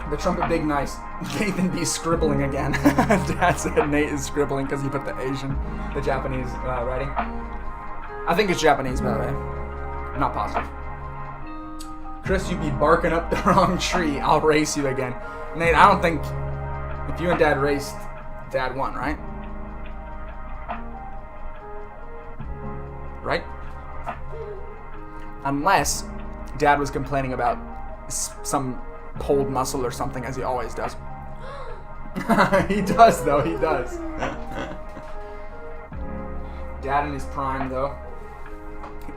The trumpet big nice. Nathan B scribbling again. Dad said Nate is scribbling because he put the Japanese writing. I think it's Japanese, by the way. I'm not positive. Chris, you be barking up the wrong tree. I'll race you again. Nate, I don't think if you and Dad raced, Dad won, right? Right? Unless Dad was complaining about some pulled muscle or something, as he always does. He does, though. He does. Dad in his prime, though.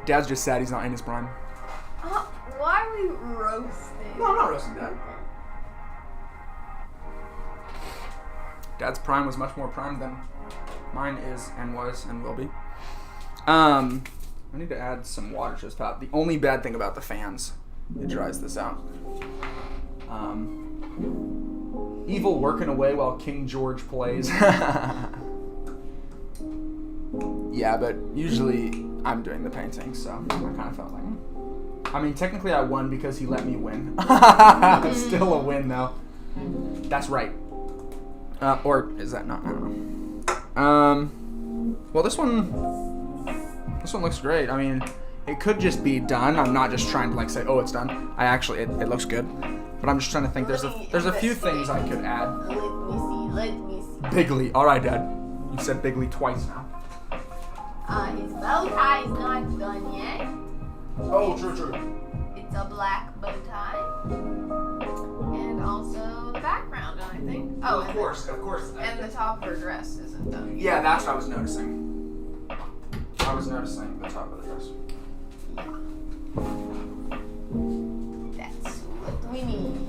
Dad's just sad he's not in his prime. Why are we roasting? No, I'm not roasting Dad. Dad's prime was much more prime than mine is and was and will be. I need to add some water to this pot. The only bad thing about the fans, it dries this out. Evil working away while King George plays. Yeah, but usually I'm doing the painting, so I kind of felt like... I mean, technically I won because he let me win. Still a win, though. That's right. Or is that not? I don't know. Well, this one looks great. I mean, it could just be done. I'm not just trying to like say, oh, it's done. It looks good. But I'm just trying to think. There's a few things I could add. Let me see. Bigly. All right, Dad. You said Bigly twice now. His bow tie is not done yet. Oh, true. It's a black bow tie. And also the background, I think. Oh, of course. And the top of her dress isn't done yet. Yeah, that's what I was noticing. The top of the dress. Yeah. That's what we need.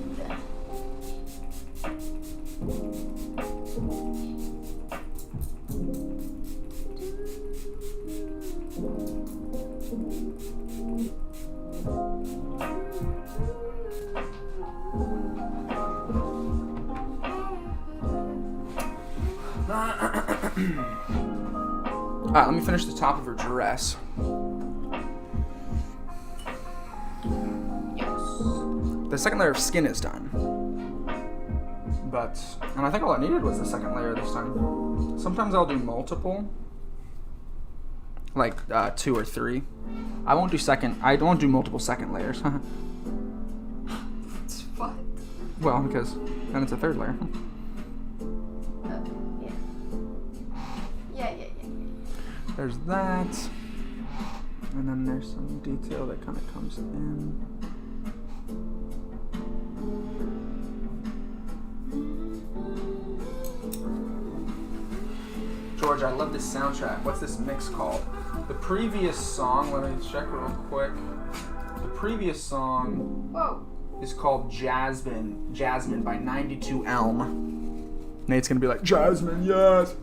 Alright, let me finish the top of her dress. Yes. The second layer of skin is done. And I think all I needed was the second layer this time. Sometimes I'll do multiple. Like 2 or 3. I won't do multiple second layers. It's fun. Well, because then it's a third layer. Yeah. Yeah. There's that. And then there's some detail that kind of comes in. George, I love this soundtrack. What's this mix called? The previous song, let me check real quick. The previous song is called Jasmine by 92 Elm. Nate's gonna be like, Jasmine, yes!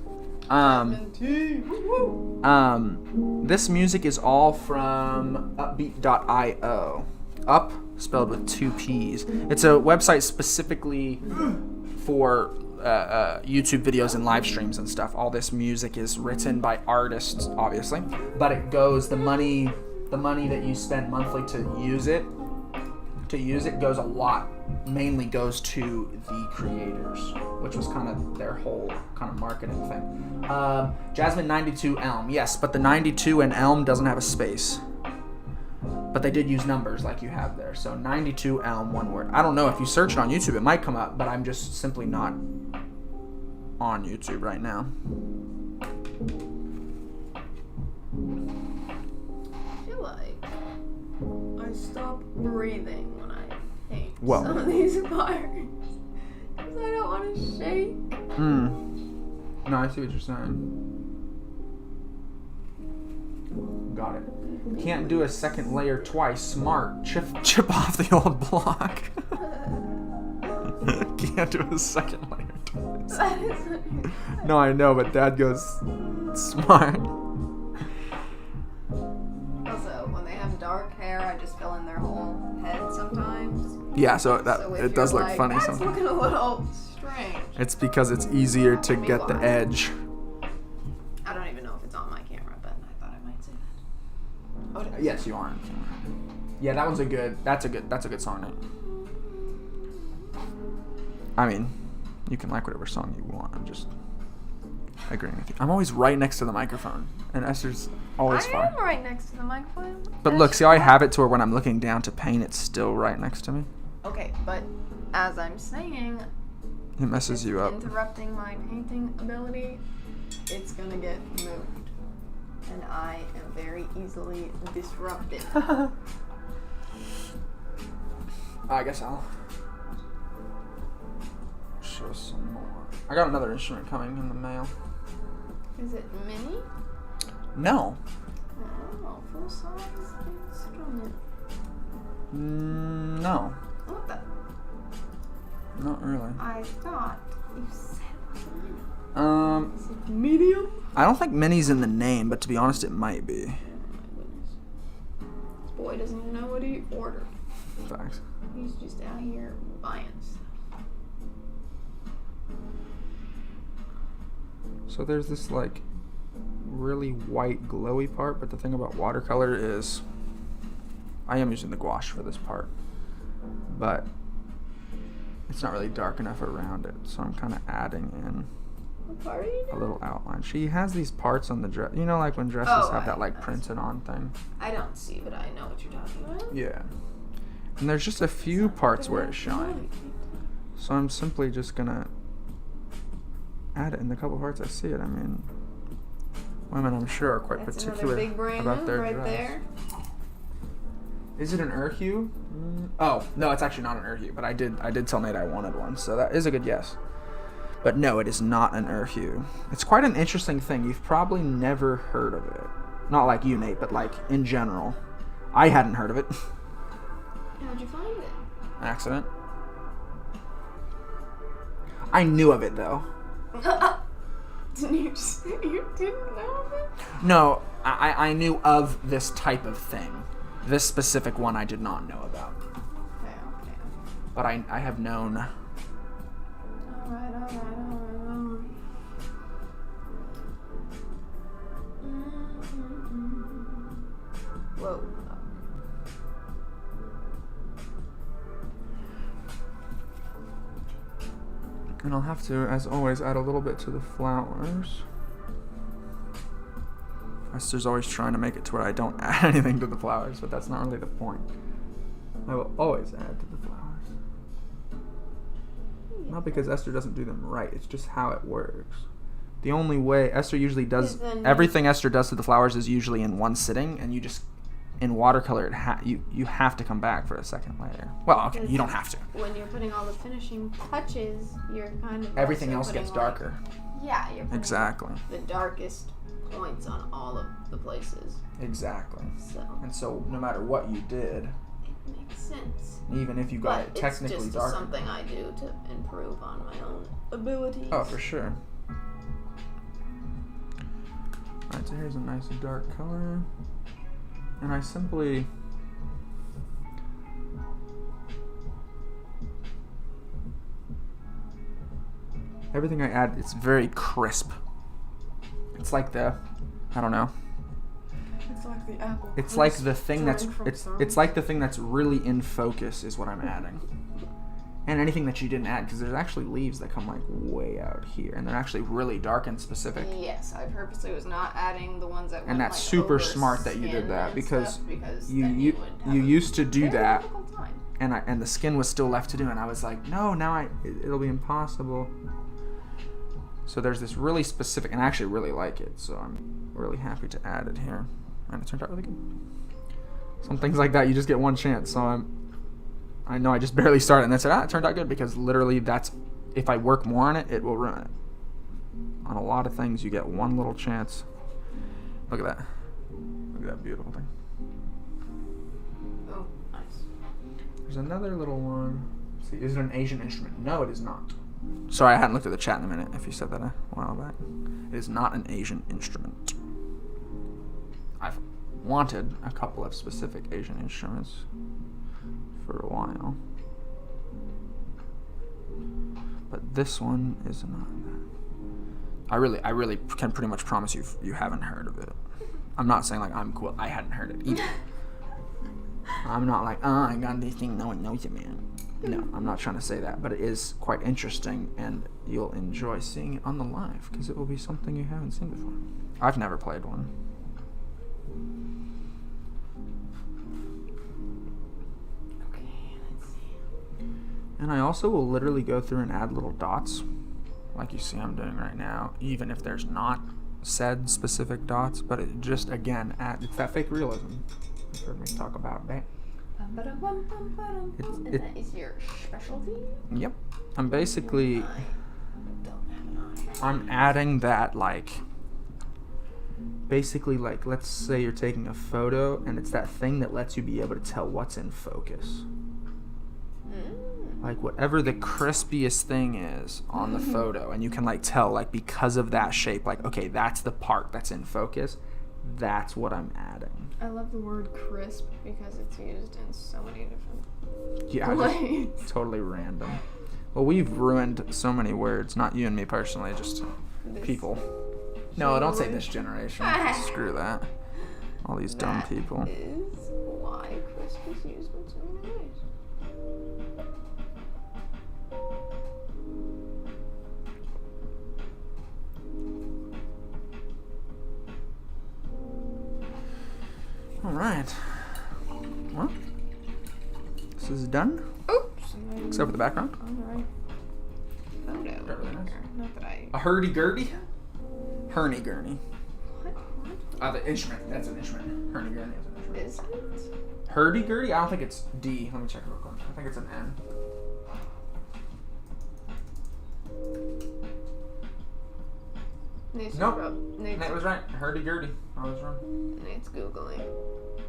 This music is all from upbeat.io. Up, spelled with 2 P's. It's a website specifically for YouTube videos and live streams and stuff. All this music is written by artists, obviously, but it goes, the money that you spend monthly to use it goes a lot, mainly goes to the creators, which was kind of their whole kind of marketing thing. Jasmine 92 Elm, yes, but the 92 in Elm doesn't have a space. But they did use numbers like you have there. So 92 Elm, one word. I don't know if you search it on YouTube, it might come up, but I'm just simply not on YouTube right now. I feel like I stop breathing when I paint Whoa. some of these parts. Because I don't want to shake. No, I see what you're saying. Got it. Can't do a second layer twice. Smart. Chip off the old block. Can't do a second layer twice. No, I know, but Dad goes smart. Also, when they have dark hair, I just fill in their whole head sometimes. Yeah, so if it does you're look like, funny That's sometimes. looking a little strange. It's because it's easier to get the edge. I don't even know if it's on my camera, but I thought I might say that. Oh, it is. Yes, you are on camera. Yeah, that's a good song, Nate. I mean, you can like whatever song you want. I'm just agreeing with you. I'm always right next to the microphone, and Esther's always far. I am right next to the microphone. But look, see how I have it to where when I'm looking down to paint, it's still right next to me? Okay, but as I'm saying, It messes you up. interrupting my painting ability, it's gonna get moved. And I am very easily disrupted. I guess I'll show some more. I got another instrument coming in the mail. Is it mini? No. Oh, full size instrument. No. What the? Not really. I thought you said it was a mini. Is it medium? I don't think mini's in the name, but to be honest, it might be. Oh my goodness. This boy doesn't even know what he ordered. Facts. He's just out here buying stuff. So there's this like really white glowy part, but the thing about watercolor is I am using the gouache for this part, but it's not really dark enough around it, so I'm kind of adding in What part are you a doing? little outline. She has these parts on the dress, you know, like when dresses have that like I printed on thing. I don't see, but I know what you're talking about. Yeah. And there's just a few parts where it shines. So I'm simply just gonna add it in the couple parts I see it. I mean, women I'm sure are quite That's particular another big brain about move their right dress. there. Is it an Urhue? Oh, no, it's actually not an Urhue, but I did tell Nate I wanted one, so that is a good guess. But no, it is not an Urhue. It's quite an interesting thing. You've probably never heard of it. Not like you, Nate, but like in general. I hadn't heard of it. How'd you find it? Accident. I knew of it though. You didn't know of it? No, I knew of this type of thing. This specific one I did not know about. Okay. But I have known. Alright. Whoa. And I'll have to, as always, add a little bit to the flowers. Esther's always trying to make it to where I don't add anything to the flowers, but that's not really the point. I will always add to the flowers. Not because Esther doesn't do them right. It's just how it works. The only way Esther usually does everything Esther does to the flowers is usually in one sitting, and you just in watercolor you have to come back for a second layer. Well, okay, you don't have to. When you're putting all the finishing touches, you're kind of everything else gets darker. Yeah, you're putting exactly the darkest points on all of the places. Exactly. So no matter what you did, it makes sense. Even if you got it technically it's just darker. something I do to improve on my own abilities. Oh, for sure. Alright, so here's a nice dark color. And I simply everything I add, it's very crisp. It's like the, I don't know. It's like the apple. It's like the thing it's like the thing that's really in focus is what I'm adding. And anything that you didn't add, because there's actually leaves that come like way out here, and they're actually really dark and specific. Yes, I purposely was not adding the ones that. And that's super smart that you did that because you used to do that, and the skin was still left to do, and I was like, no, now it'll be impossible. So there's this really specific, and I actually really like it, so I'm really happy to add it here, and it turned out really good. Some things like that you just get one chance, so I know I just barely started and then said, it turned out good, because literally that's, if I work more on it, it will ruin it. On a lot of things, you get one little chance. Look at that. Look at that beautiful thing. Oh, nice. There's another little one. Let's see, is it an Asian instrument? No, it is not. Sorry, I hadn't looked at the chat in a minute if you said that a while back. It is not an Asian instrument. I've wanted a couple of specific Asian instruments for a while, but this one is not that. I really can pretty much promise you haven't heard of it. I'm not saying like I'm cool. I hadn't heard it either. I'm not like, oh, I got this thing, no one knows it, man. No, I'm not trying to say that, but it is quite interesting, and you'll enjoy seeing it on the live because it will be something you haven't seen before. I've never played one. And I also will literally go through and add little dots, like you see I'm doing right now, even if there's not said specific dots, but it just, again, it's that fake realism. You've heard me talk about that. And that is your specialty? Yep. I'm basically, I'm adding that, like, basically, like, let's say you're taking a photo, and it's that thing that lets you be able to tell what's in focus. Like whatever the crispiest thing is on the photo, and you can like tell, like, because of that shape, like, okay, that's the part that's in focus. That's what I'm adding. I love the word crisp because it's used in so many different ways. Totally random. Well, we've ruined so many words, not you and me personally, just people. No, don't say this generation. Screw that. All these dumb people. That is why crisp is used in so many ways. All right. Well, this is done. Oops. Except for the background. On the right photo. Really nice. Not that I. A hurdy-gurdy? Hurdy-gurdy. What? The instrument. That's an instrument. Hurdy-gurdy is an instrument. Is it? Hurdy-gurdy? I don't think it's D. Let me check it real quick. I think it's an N. Nope. Nate was right. Hurdy-gurdy. I was wrong. Nate's Googling.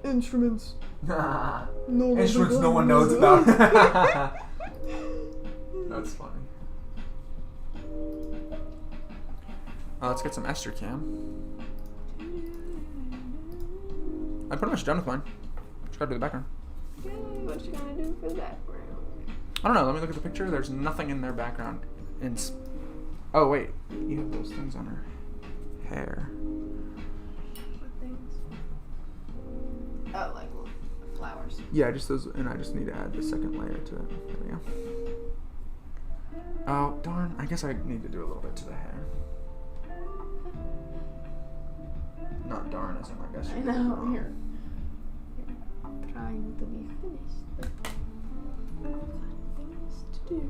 Instruments. Instruments no one knows about. That's funny. Let's get some Esther cam. I'm pretty much done with mine. Just gotta do the background. Yay, what you gonna do for the background? I don't know. Let me look at the picture. There's nothing in their background. Oh, wait. You have those things on her hair. What things? Oh, like flowers. Yeah, just those, and I just need to add the second layer to it. There we go. Oh, darn. I guess I need to do a little bit to the hair. Not darn, as in I guess. I know, you're trying to be finished. But things to do.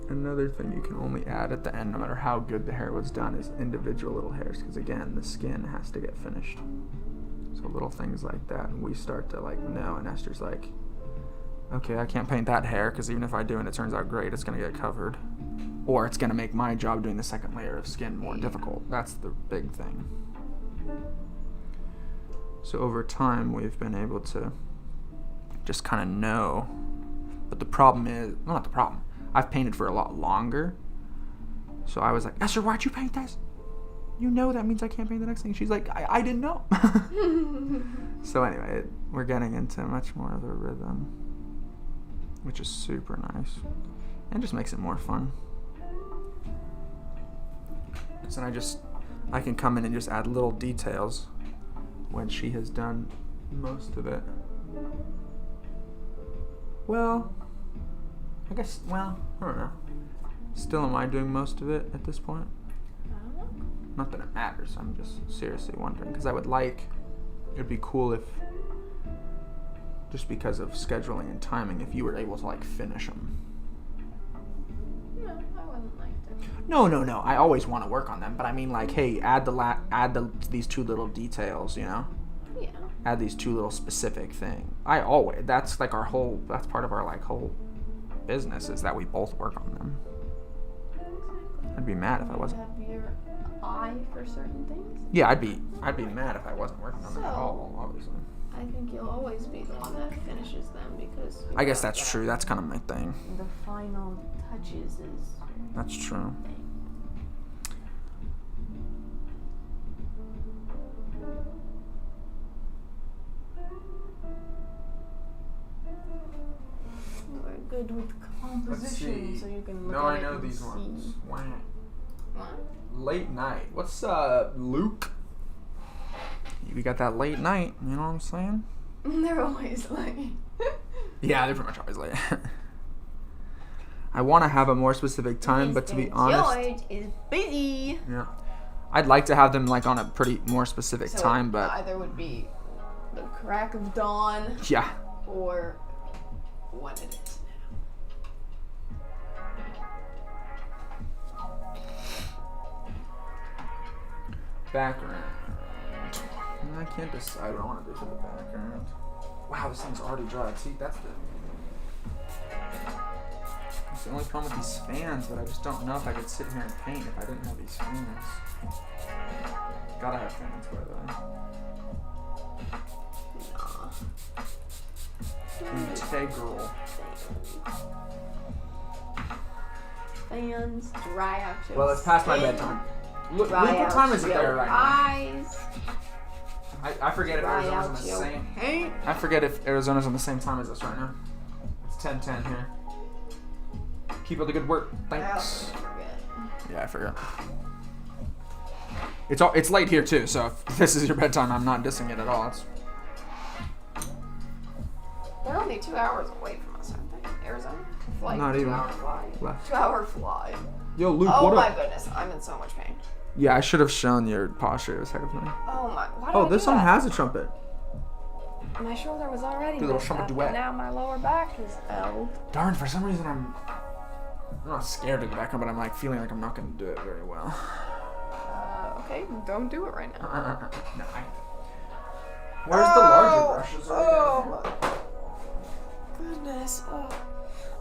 Another thing you can only add at the end, no matter how good the hair was done, is individual little hairs, because again, the skin has to get finished. So little things like that, and we start to like know, and Esther's like, okay, I can't paint that hair, because even if I do and it turns out great, it's going to get covered. Or it's going to make my job doing the second layer of skin more difficult. That's the big thing. So over time, we've been able to just kind of know. But the problem is, well, not the problem. I've painted for a lot longer. So I was like, Esther, why'd you paint this? You know that means I can't paint the next thing. She's like, I didn't know. So anyway, we're getting into much more of a rhythm, which is super nice. And just makes it more fun. So then I can come in and just add little details when she has done most of it. Well, I guess, I don't know. Still, am I doing most of it at this point? I don't know. Not that it matters, I'm just seriously wondering. Because it'd be cool if, just because of scheduling and timing, if you were able to, like, finish them. No, I wouldn't like to. No. I always want to work on them. But I mean, like, hey, add these two little details, you know? Yeah. Add these two little specific things. That's, like, that's part of our, like, whole business, is that we both work on them. I'd be mad if I wasn't. Have your eye for certain things? Yeah, I'd be mad if I wasn't working on them at all, obviously. I think you'll always be the one that finishes them, because I guess that's true. That's kind of my thing. The final touches is That's true. We're good with composition, so you can look No, at I it know and these see. ones. Wow. What? Late night. What's Luke? We got that late night. You know what I'm saying? They're always late. Yeah, they're pretty much always late. I want to have a more specific time, but to be honest, George is busy. yeah, I'd like to have them like on a pretty more specific So time, it but either would be the crack of dawn yeah. or when it is Background. I can't decide what I want to do for the background. Wow, this thing's already dry. See, that's the only problem with these fans, but I just don't know if I could sit here and paint if I didn't have these fans. Gotta have fans, by the way. Integral. Fans dry out your Well, it's past my skin, bedtime. Look, dry what out time is it your there right eyes, now? I forget if dry Arizona's out on the your same. paint. I forget if Arizona's on the same time as us right now. It's 10:10 here. Keep up the good work. Thanks. I forget. Yeah, I forgot. It's late here too, so if this is your bedtime, I'm not dissing it at all. They're only 2 hours away from us, aren't they? Arizona? Flight, Not even. 2 hour flight. Left. 2 hour flight. Yo, Luke, Oh what my up? goodness, I'm in so much pain. Yeah, I should have shown your posture ahead of time. Oh my, why did I Oh, do this one that? has a trumpet. My shoulder was already Do a little messed trumpet up, duet. and now my lower back is L. Darn, for some reason I'm not scared of the background, but I'm like feeling like I'm not going to do it very well. Okay, don't do it right now. No, Where's the larger brushes? Oh my goodness. Oh.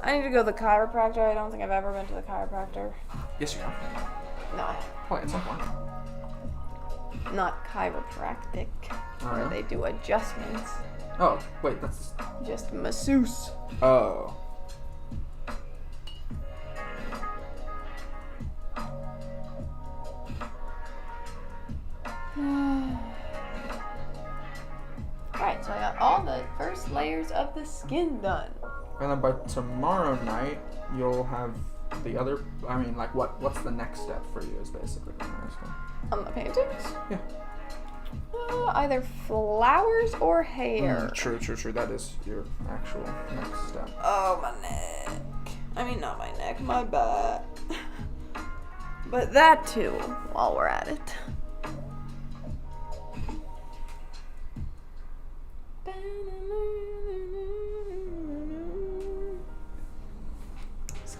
I need to go to the chiropractor. I don't think I've ever been to the chiropractor. Yes, you have. No, Probably at some point. not chiropractic, where yeah? they do adjustments. Oh, wait, that's... Just masseuse. Oh. Alright, so I got all the first layers of the skin done. And then by tomorrow night, you'll have the other... I mean, like, what's the next step for you is basically what I'm asking. On the paintings? Yeah. Either flowers or hair. True. That is your actual next step. Oh, my neck. I mean, not my neck, my back. But that too, while we're at it.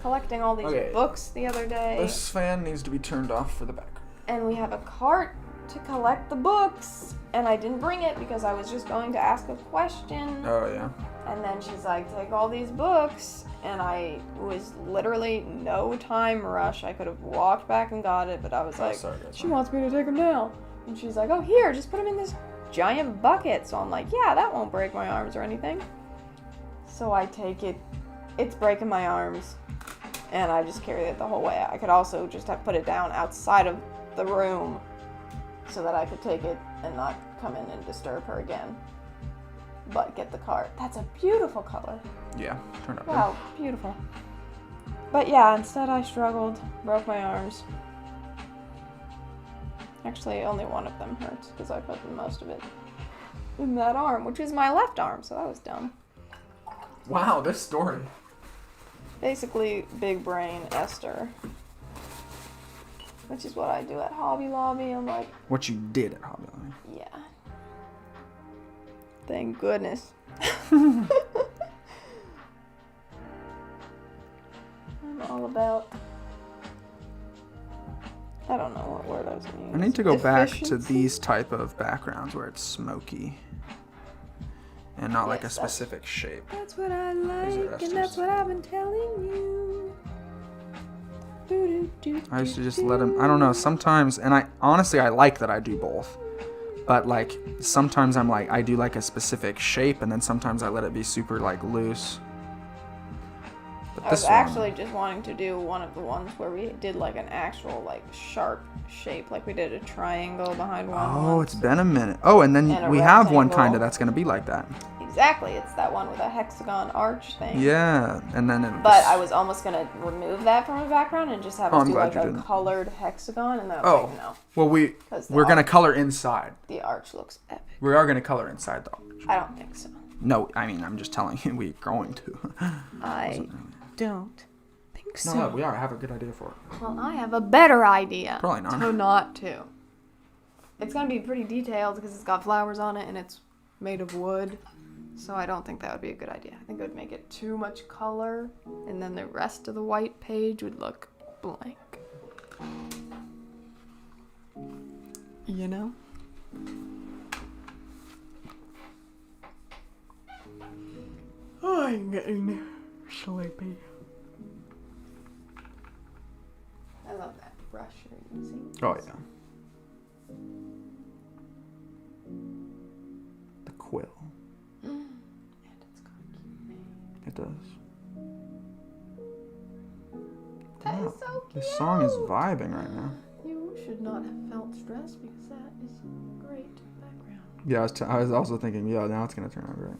collecting all these Okay. books the other day. This fan needs to be turned off for the background. And we have a cart to collect the books. And I didn't bring it because I was just going to ask a question. Oh, yeah. And then she's like, take all these books. And I was literally no time rush. I could have walked back and got it, but I was like, sorry, guys. she wants me to take them now. And she's like, oh, here, just put them in this giant bucket. So I'm like, yeah, that won't break my arms or anything. So I take it. It's breaking my arms. And I just carry it the whole way. I could also just have put it down outside of the room so that I could take it and not come in and disturb her again. But get the cart. That's a beautiful color. Yeah, turn up. Wow, beautiful. But yeah, instead I struggled, broke my arms. Actually, only one of them hurts because I put most of it in that arm, which is my left arm, so that was dumb. Wow, this story. Basically, big brain Esther. Which is what I do at Hobby Lobby. I'm like, What you did at Hobby Lobby. yeah. Thank goodness. I'm all about... I don't know what word I was going to use. I need to go back to Efficiency? these type of backgrounds where it's smoky. And not like a Yes, that's- specific shape. That's what I These are like, and Esther's. that's what I've been telling you. I used to just let him, I don't know, sometimes, and I honestly, I like that I do both. But like, sometimes I'm like, I do like a specific shape, and then sometimes I let it be super like loose. But I was this one, actually just wanting to do one of the ones where we did like an actual like sharp shape, like we did a triangle behind one. oh, once. it's been a minute. Oh, and then And a we have one rectangle. kind of that's gonna be like that. Exactly, it's that one with a hexagon arch thing. Yeah, and then it But I was almost gonna remove that from the background and just have Oh, us I'm do glad like you a didn't. colored hexagon, and then I was Oh. like, no, Well, because we're gonna color inside. the arch looks epic. We are gonna color inside the arch. I don't think so. No, I mean I'm just telling you we're going to. I don't think so. No, we are. I have a good idea for it. Well, I have a better idea. Probably not. So not to. It's gonna be pretty detailed because it's got flowers on it and it's made of wood. So I don't think that would be a good idea. I think it would make it too much color, and then the rest of the white page would look blank. You know? I'm getting sleepy. I love that brush you're using. Oh yeah. The quill. And it's got a cute name. It does. That Wow. is so cute. This song is vibing right now. You should not have felt stressed because that is great background. Yeah, I was also thinking, yeah, now it's gonna turn out great.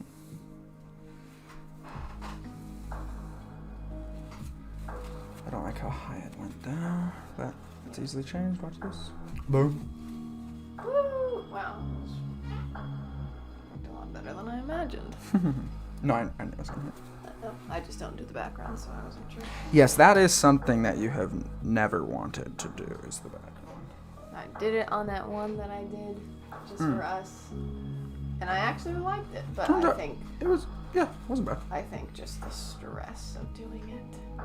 I don't like how high it went down, but it's easily changed. Watch this. Boom. Woo! Wow. Worked a lot better than I imagined. No, I knew it was gonna hit. I just don't do the background, so I wasn't sure. Yes, that is something that you have never wanted to do, is the background. I did it on that one that I did just for us, and I actually liked it. But Turns I out- think It was, yeah, it wasn't bad. I think just the stress of doing it.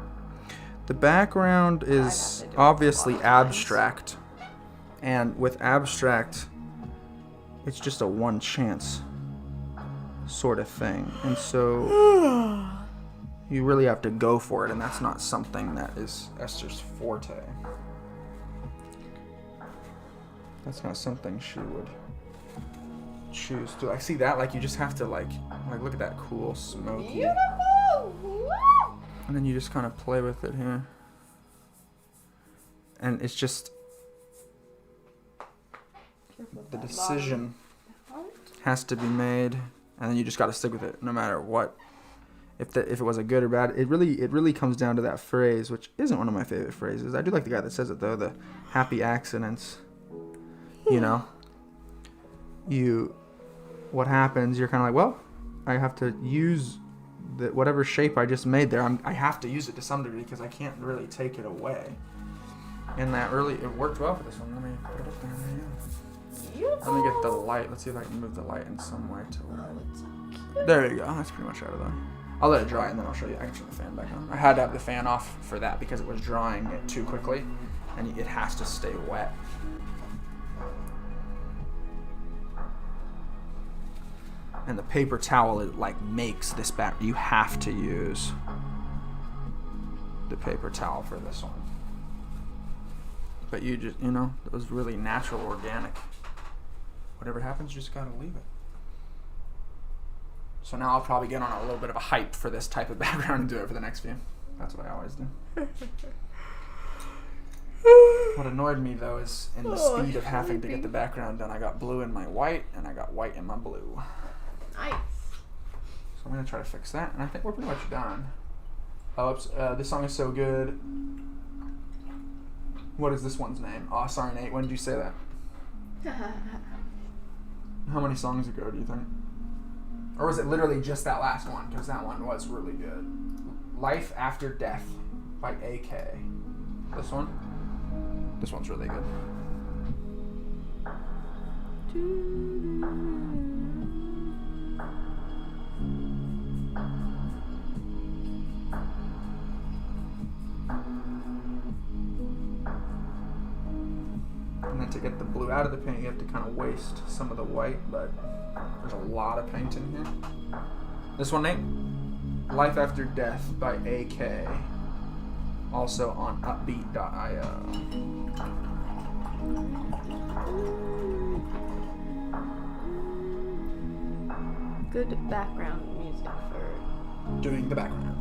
The background I'd have is to do it obviously a lot of times. abstract, and with abstract, it's just a one chance sort of thing, and so you really have to go for it, and that's not something that is Esther's forte. That's not something she would choose to. I see that, like, you just have to like look at that cool smoky. Beautiful! Woo! And then you just kind of play with it here. And it's just Careful with the that decision bottom part. has to be made, and then you just got to stick with it no matter what. If it was a good or bad, it really comes down to that phrase, which isn't one of my favorite phrases. I do like the guy that says it though, the happy accidents. You know, what happens? You're kind of like, well, I have to use whatever shape I just made there. I have to use it to some degree because I can't really take it away. And it worked well for this one. Let me put it up there. Beautiful. Let me get the light. Let's see if I can move the light in some way to. Oh, it's so cute. There you go. That's pretty much out of there. I'll let it dry and then I'll show you. I can turn the fan back on. I had to have the fan off for that because it was drying it too quickly, and it has to stay wet. And the paper towel, it like makes this back. You have to use the paper towel for this one. But you just, it was really natural, organic. Whatever happens, you just gotta leave it. So now I'll probably get on a little bit of a hype for this type of background and do it for the next few. That's what I always do. What annoyed me though is in the speed of having to get the background done, I got blue in my white and I got white in my blue. Nice. So I'm gonna try to fix that, and I think we're pretty much done. Oh, this song is so good. What is this one's name? Oh, sorry, Nate. When did you say that? How many songs ago do you think? Or was it literally just that last one? Because that one was really good. Life After Death by AK. This one? This one's really good. And then to get the blue out of the paint, you have to kind of waste some of the white, but there's a lot of paint in here. This one, Nate? Life After Death by AK. Also on upbeat.io. Good background music for... Doing the background.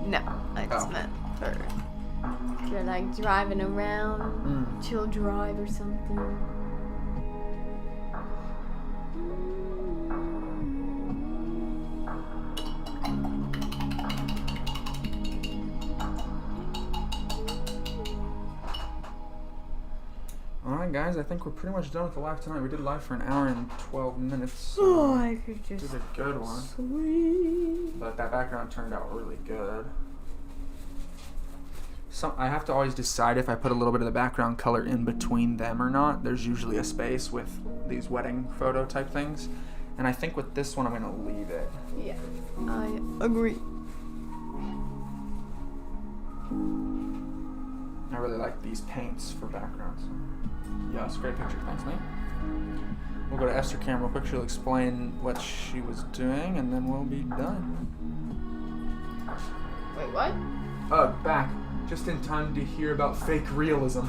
No, I just meant for... If you're like driving around, chill drive or something. Alright guys, I think we're pretty much done with the live tonight. We did live for an hour and 12 minutes. So Oh, I could just did a good one. sleep. But that background turned out really good. I have to always decide if I put a little bit of the background color in between them or not. There's usually a space with these wedding photo type things. And I think with this one I'm going to leave it. Yeah, I agree. I really like these paints for backgrounds. Yeah, it's a great picture. Thanks, mate. We'll go to Esther Cam real quick. She'll explain what she was doing, and then we'll be done. Wait, what? Back. Just in time to hear about fake realism.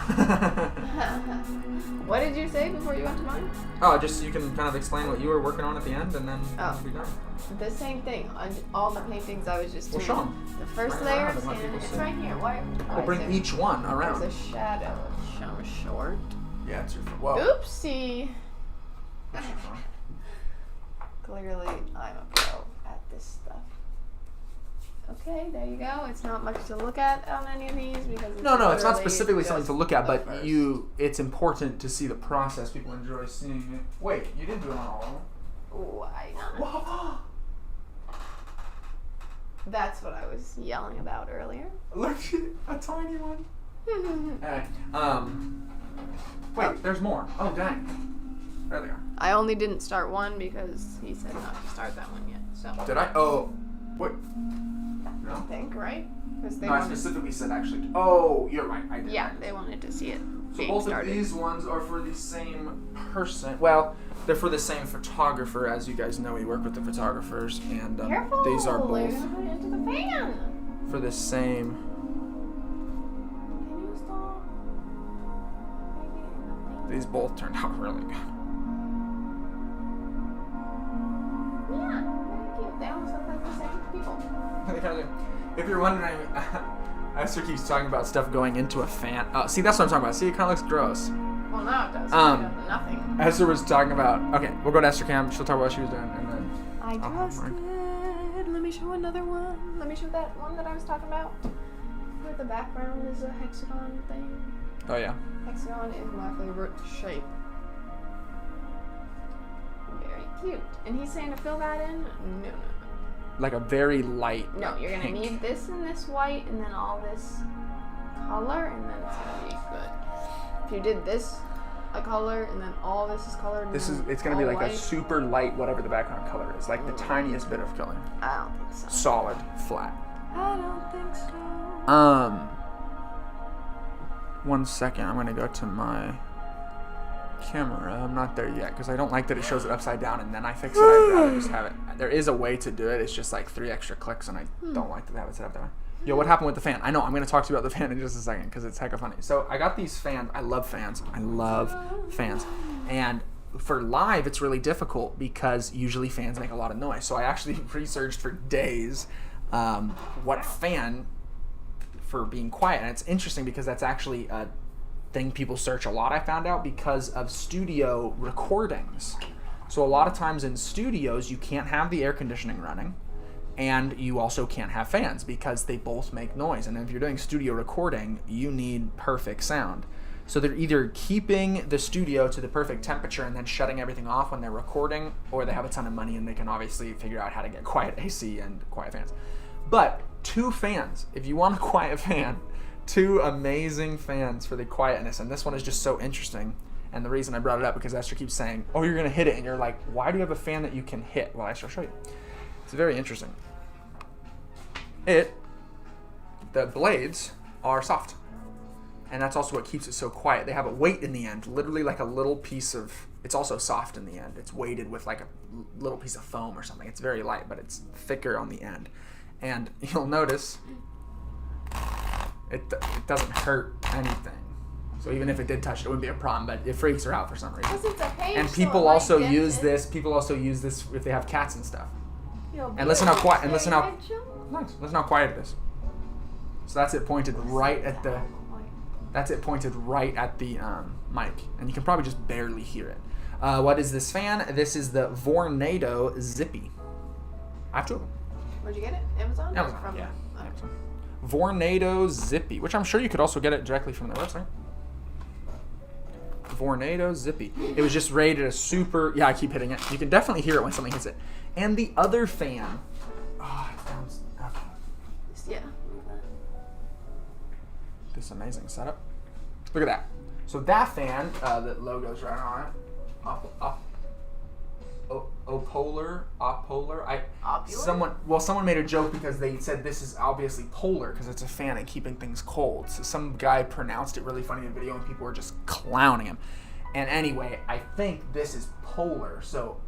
What did you say before you went to mine? Oh, just you can kind of explain what you were working on at the end, and then we'll be done. The same thing. On all the paintings I was just doing. Well, show 'em. The first Right layer, around and let and people it's see. right here. Why We'll bring is it- each one around. There's a shadow. Show short. Yeah, it's your whoa. Oopsie. That's your phone. Clearly, I'm a pro at this stuff. Okay, there you go. It's not much to look at on any of these because it's No, it's not literally specifically something just to look at, the but first. it's important to see the process. People enjoy seeing it. Wait, you didn't do it on all of them. Why not? Whoa. That's what I was yelling about earlier. Look at a tiny one. Wait, there's more. Oh, dang. There they are. I only didn't start one because he said not to start that one yet. So Did I? Oh, what? No. I think, right? Because they No, I wanted, specifically said actually. Oh, you're right. I did. yeah, they wanted to see it So being both started. of these ones are for the same person. Well, they're for the same photographer. As you guys know, we work with the photographers, and Careful! these are You're both gonna put it into the fan. for the same. Can you stop? These both turned out really good. Yeah, very cute. They almost look like the same people. They kinda do. If you're wondering, Esther keeps talking about stuff going into a fan. See, that's what I'm talking about. See, it kind of looks gross. Well, now it does. Nothing. Esther was talking about. Okay, we'll go to Esther Cam. She'll talk about what she was doing, and then. I just mind. did. Let me show another one. Let me show that one that I was talking about. Where the background is a hexagon thing. Oh yeah. Hexagon is my favorite shape. Very cute. And he's saying to fill that in? No. Like a very light. No, you're gonna pink. need this and this white and then all this color and then it's gonna be good. If you did this a color, and then all this is colored. And It's gonna be like white. a super light, whatever the background color is, like the tiniest bit of color. I don't think so. Solid, flat. I don't think so. 1 second. I'm gonna go to my camera. I'm not there yet because I don't like that it shows it upside down and then I fix it. I'd rather just have it. There is a way to do it. It's just like 3 extra clicks, and I don't like to have it set up that way. Yo, what happened with the fan? I know. I'm gonna talk to you about the fan in just a second because it's hecka funny. So I got these fans. I love fans. And for live, it's really difficult because usually fans make a lot of noise. So I actually researched for days what fan for being quiet, and it's interesting because that's actually a thing people search a lot. I found out because of studio recordings. So a lot of times in studios, you can't have the air conditioning running, and you also can't have fans because they both make noise. And if you're doing studio recording, you need perfect sound. So they're either keeping the studio to the perfect temperature and then shutting everything off when they're recording, or they have a ton of money and they can obviously figure out how to get quiet AC and quiet fans. But 2 fans, if you want a quiet fan, 2 amazing fans for the quietness. And this one is just so interesting. And the reason I brought it up because Esther keeps saying, oh, you're gonna hit it. And you're like, why do you have a fan that you can hit? Well, I shall show you. It's very interesting. The blades are soft. And that's also what keeps it so quiet. They have a weight in the end, literally like a little piece of, it's also soft in the end. It's weighted with like a little piece of foam or something. It's very light, but it's thicker on the end. And you'll notice it doesn't hurt anything. So even if it did touch it, it wouldn't be a problem, but it freaks her out for some reason. Because it's a page, And so people it also might use dip this, if they have cats and stuff. Yo, And listen how quiet, nice. listen how quiet it is. So that's it pointed right at the mic, and you can probably just barely hear it. What is this fan? This is the Vornado Zippy. I have 2 of them. Where'd you get it? Amazon? Amazon, From, yeah. okay. Amazon. Vornado Zippy, which I'm sure you could also get it directly from their website. Vornado Zippy. It was just rated a super. Yeah, I keep hitting it. You can definitely hear it when something hits it. And the other fan. Oh, it sounds. Okay. Yeah. This amazing setup. Look at that. So that fan, the logo's right on it. Opolar. Someone made a joke because they said this is obviously polar because it's a fan and keeping things cold. So some guy pronounced it really funny in the video and people were just clowning him. And anyway, I think this is polar. So.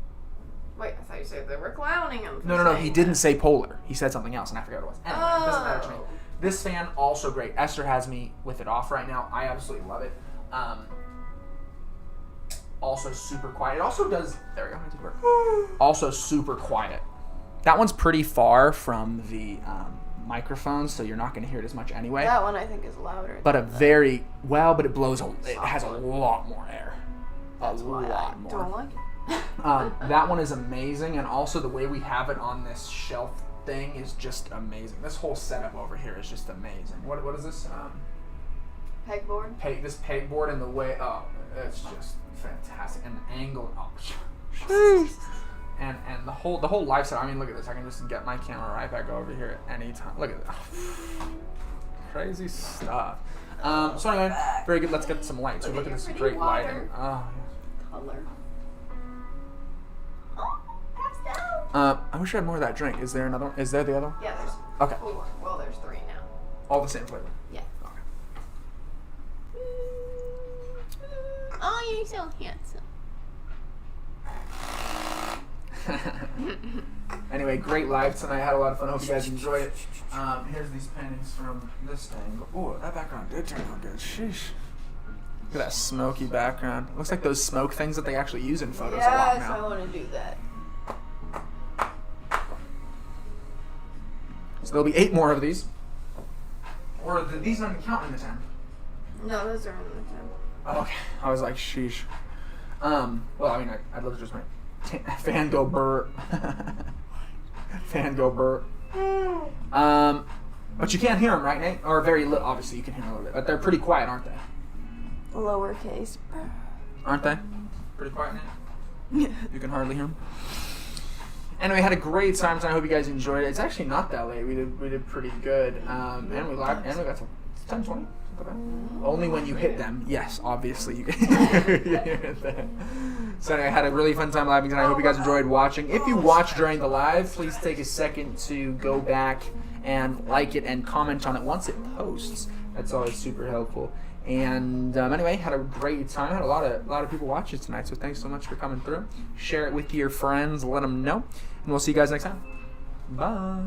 Wait, I thought you said they were clowning him. No. He didn't say polar. He said something else, and I forgot what it was. Anyway, it doesn't matter to me. This fan, also great. Esther has me with it off right now. I absolutely love it. Also super quiet. It also does, there we go, it did work. Also super quiet. That one's pretty far from the microphone, so you're not going to hear it as much anyway. That one I think is louder. But it blows, it has a lot more air. That's a why lot I more. don't like it. That one is amazing, and also the way we have it on this shelf thing is just amazing. This whole setup over here is just amazing. What is this? Pegboard? This pegboard and the way, it's just fantastic. And the angle, and the whole live set. I mean, look at this. I can just get my camera right back over here at any time. Look at that. Crazy stuff. So anyway, very good. Let's get some light. So look at this great lighting. Oh, Color. I wish I had more of that drink. Is there another one? Is there the other one? Yeah, there's Okay. 4. Well, there's 3 now. All the same flavor. Yeah. Oh, you're so handsome. Anyway, great live tonight. I had a lot of fun. I hope you guys enjoyed it. Here's these paintings from this angle. Oh, that background did turn out good. Sheesh. Look at that smoky background. Looks like those smoke things that they actually use in photos a lot Yes, now. I want to do that. So there'll be 8 more of these. Or these don't even count in the 10. No, those are in the 10. Oh, okay. I was like, sheesh. Well, I mean, I'd love to just make fan go burr. Fan go burr. But you can't hear them, right, Nate? Or very little. Obviously, you can hear them a little bit. But they're pretty quiet, aren't they? Lowercase. Aren't they? Pretty quiet, Nate? You can hardly hear them. Anyway, had a great time tonight. I hope you guys enjoyed it. It's actually not that late. We did pretty good. And we got to 10:20. about? Only when you hit them. Yes, obviously. You hear that. So anyway, I had a really fun time live tonight. I hope you guys enjoyed watching. If you watched during the live, please take a second to go back and like it and comment on it once it posts. That's always super helpful. And anyway, had a great time. Had a lot of people watching tonight. So thanks so much for coming through. Share it with your friends. Let them know. And we'll see you guys next time. Bye.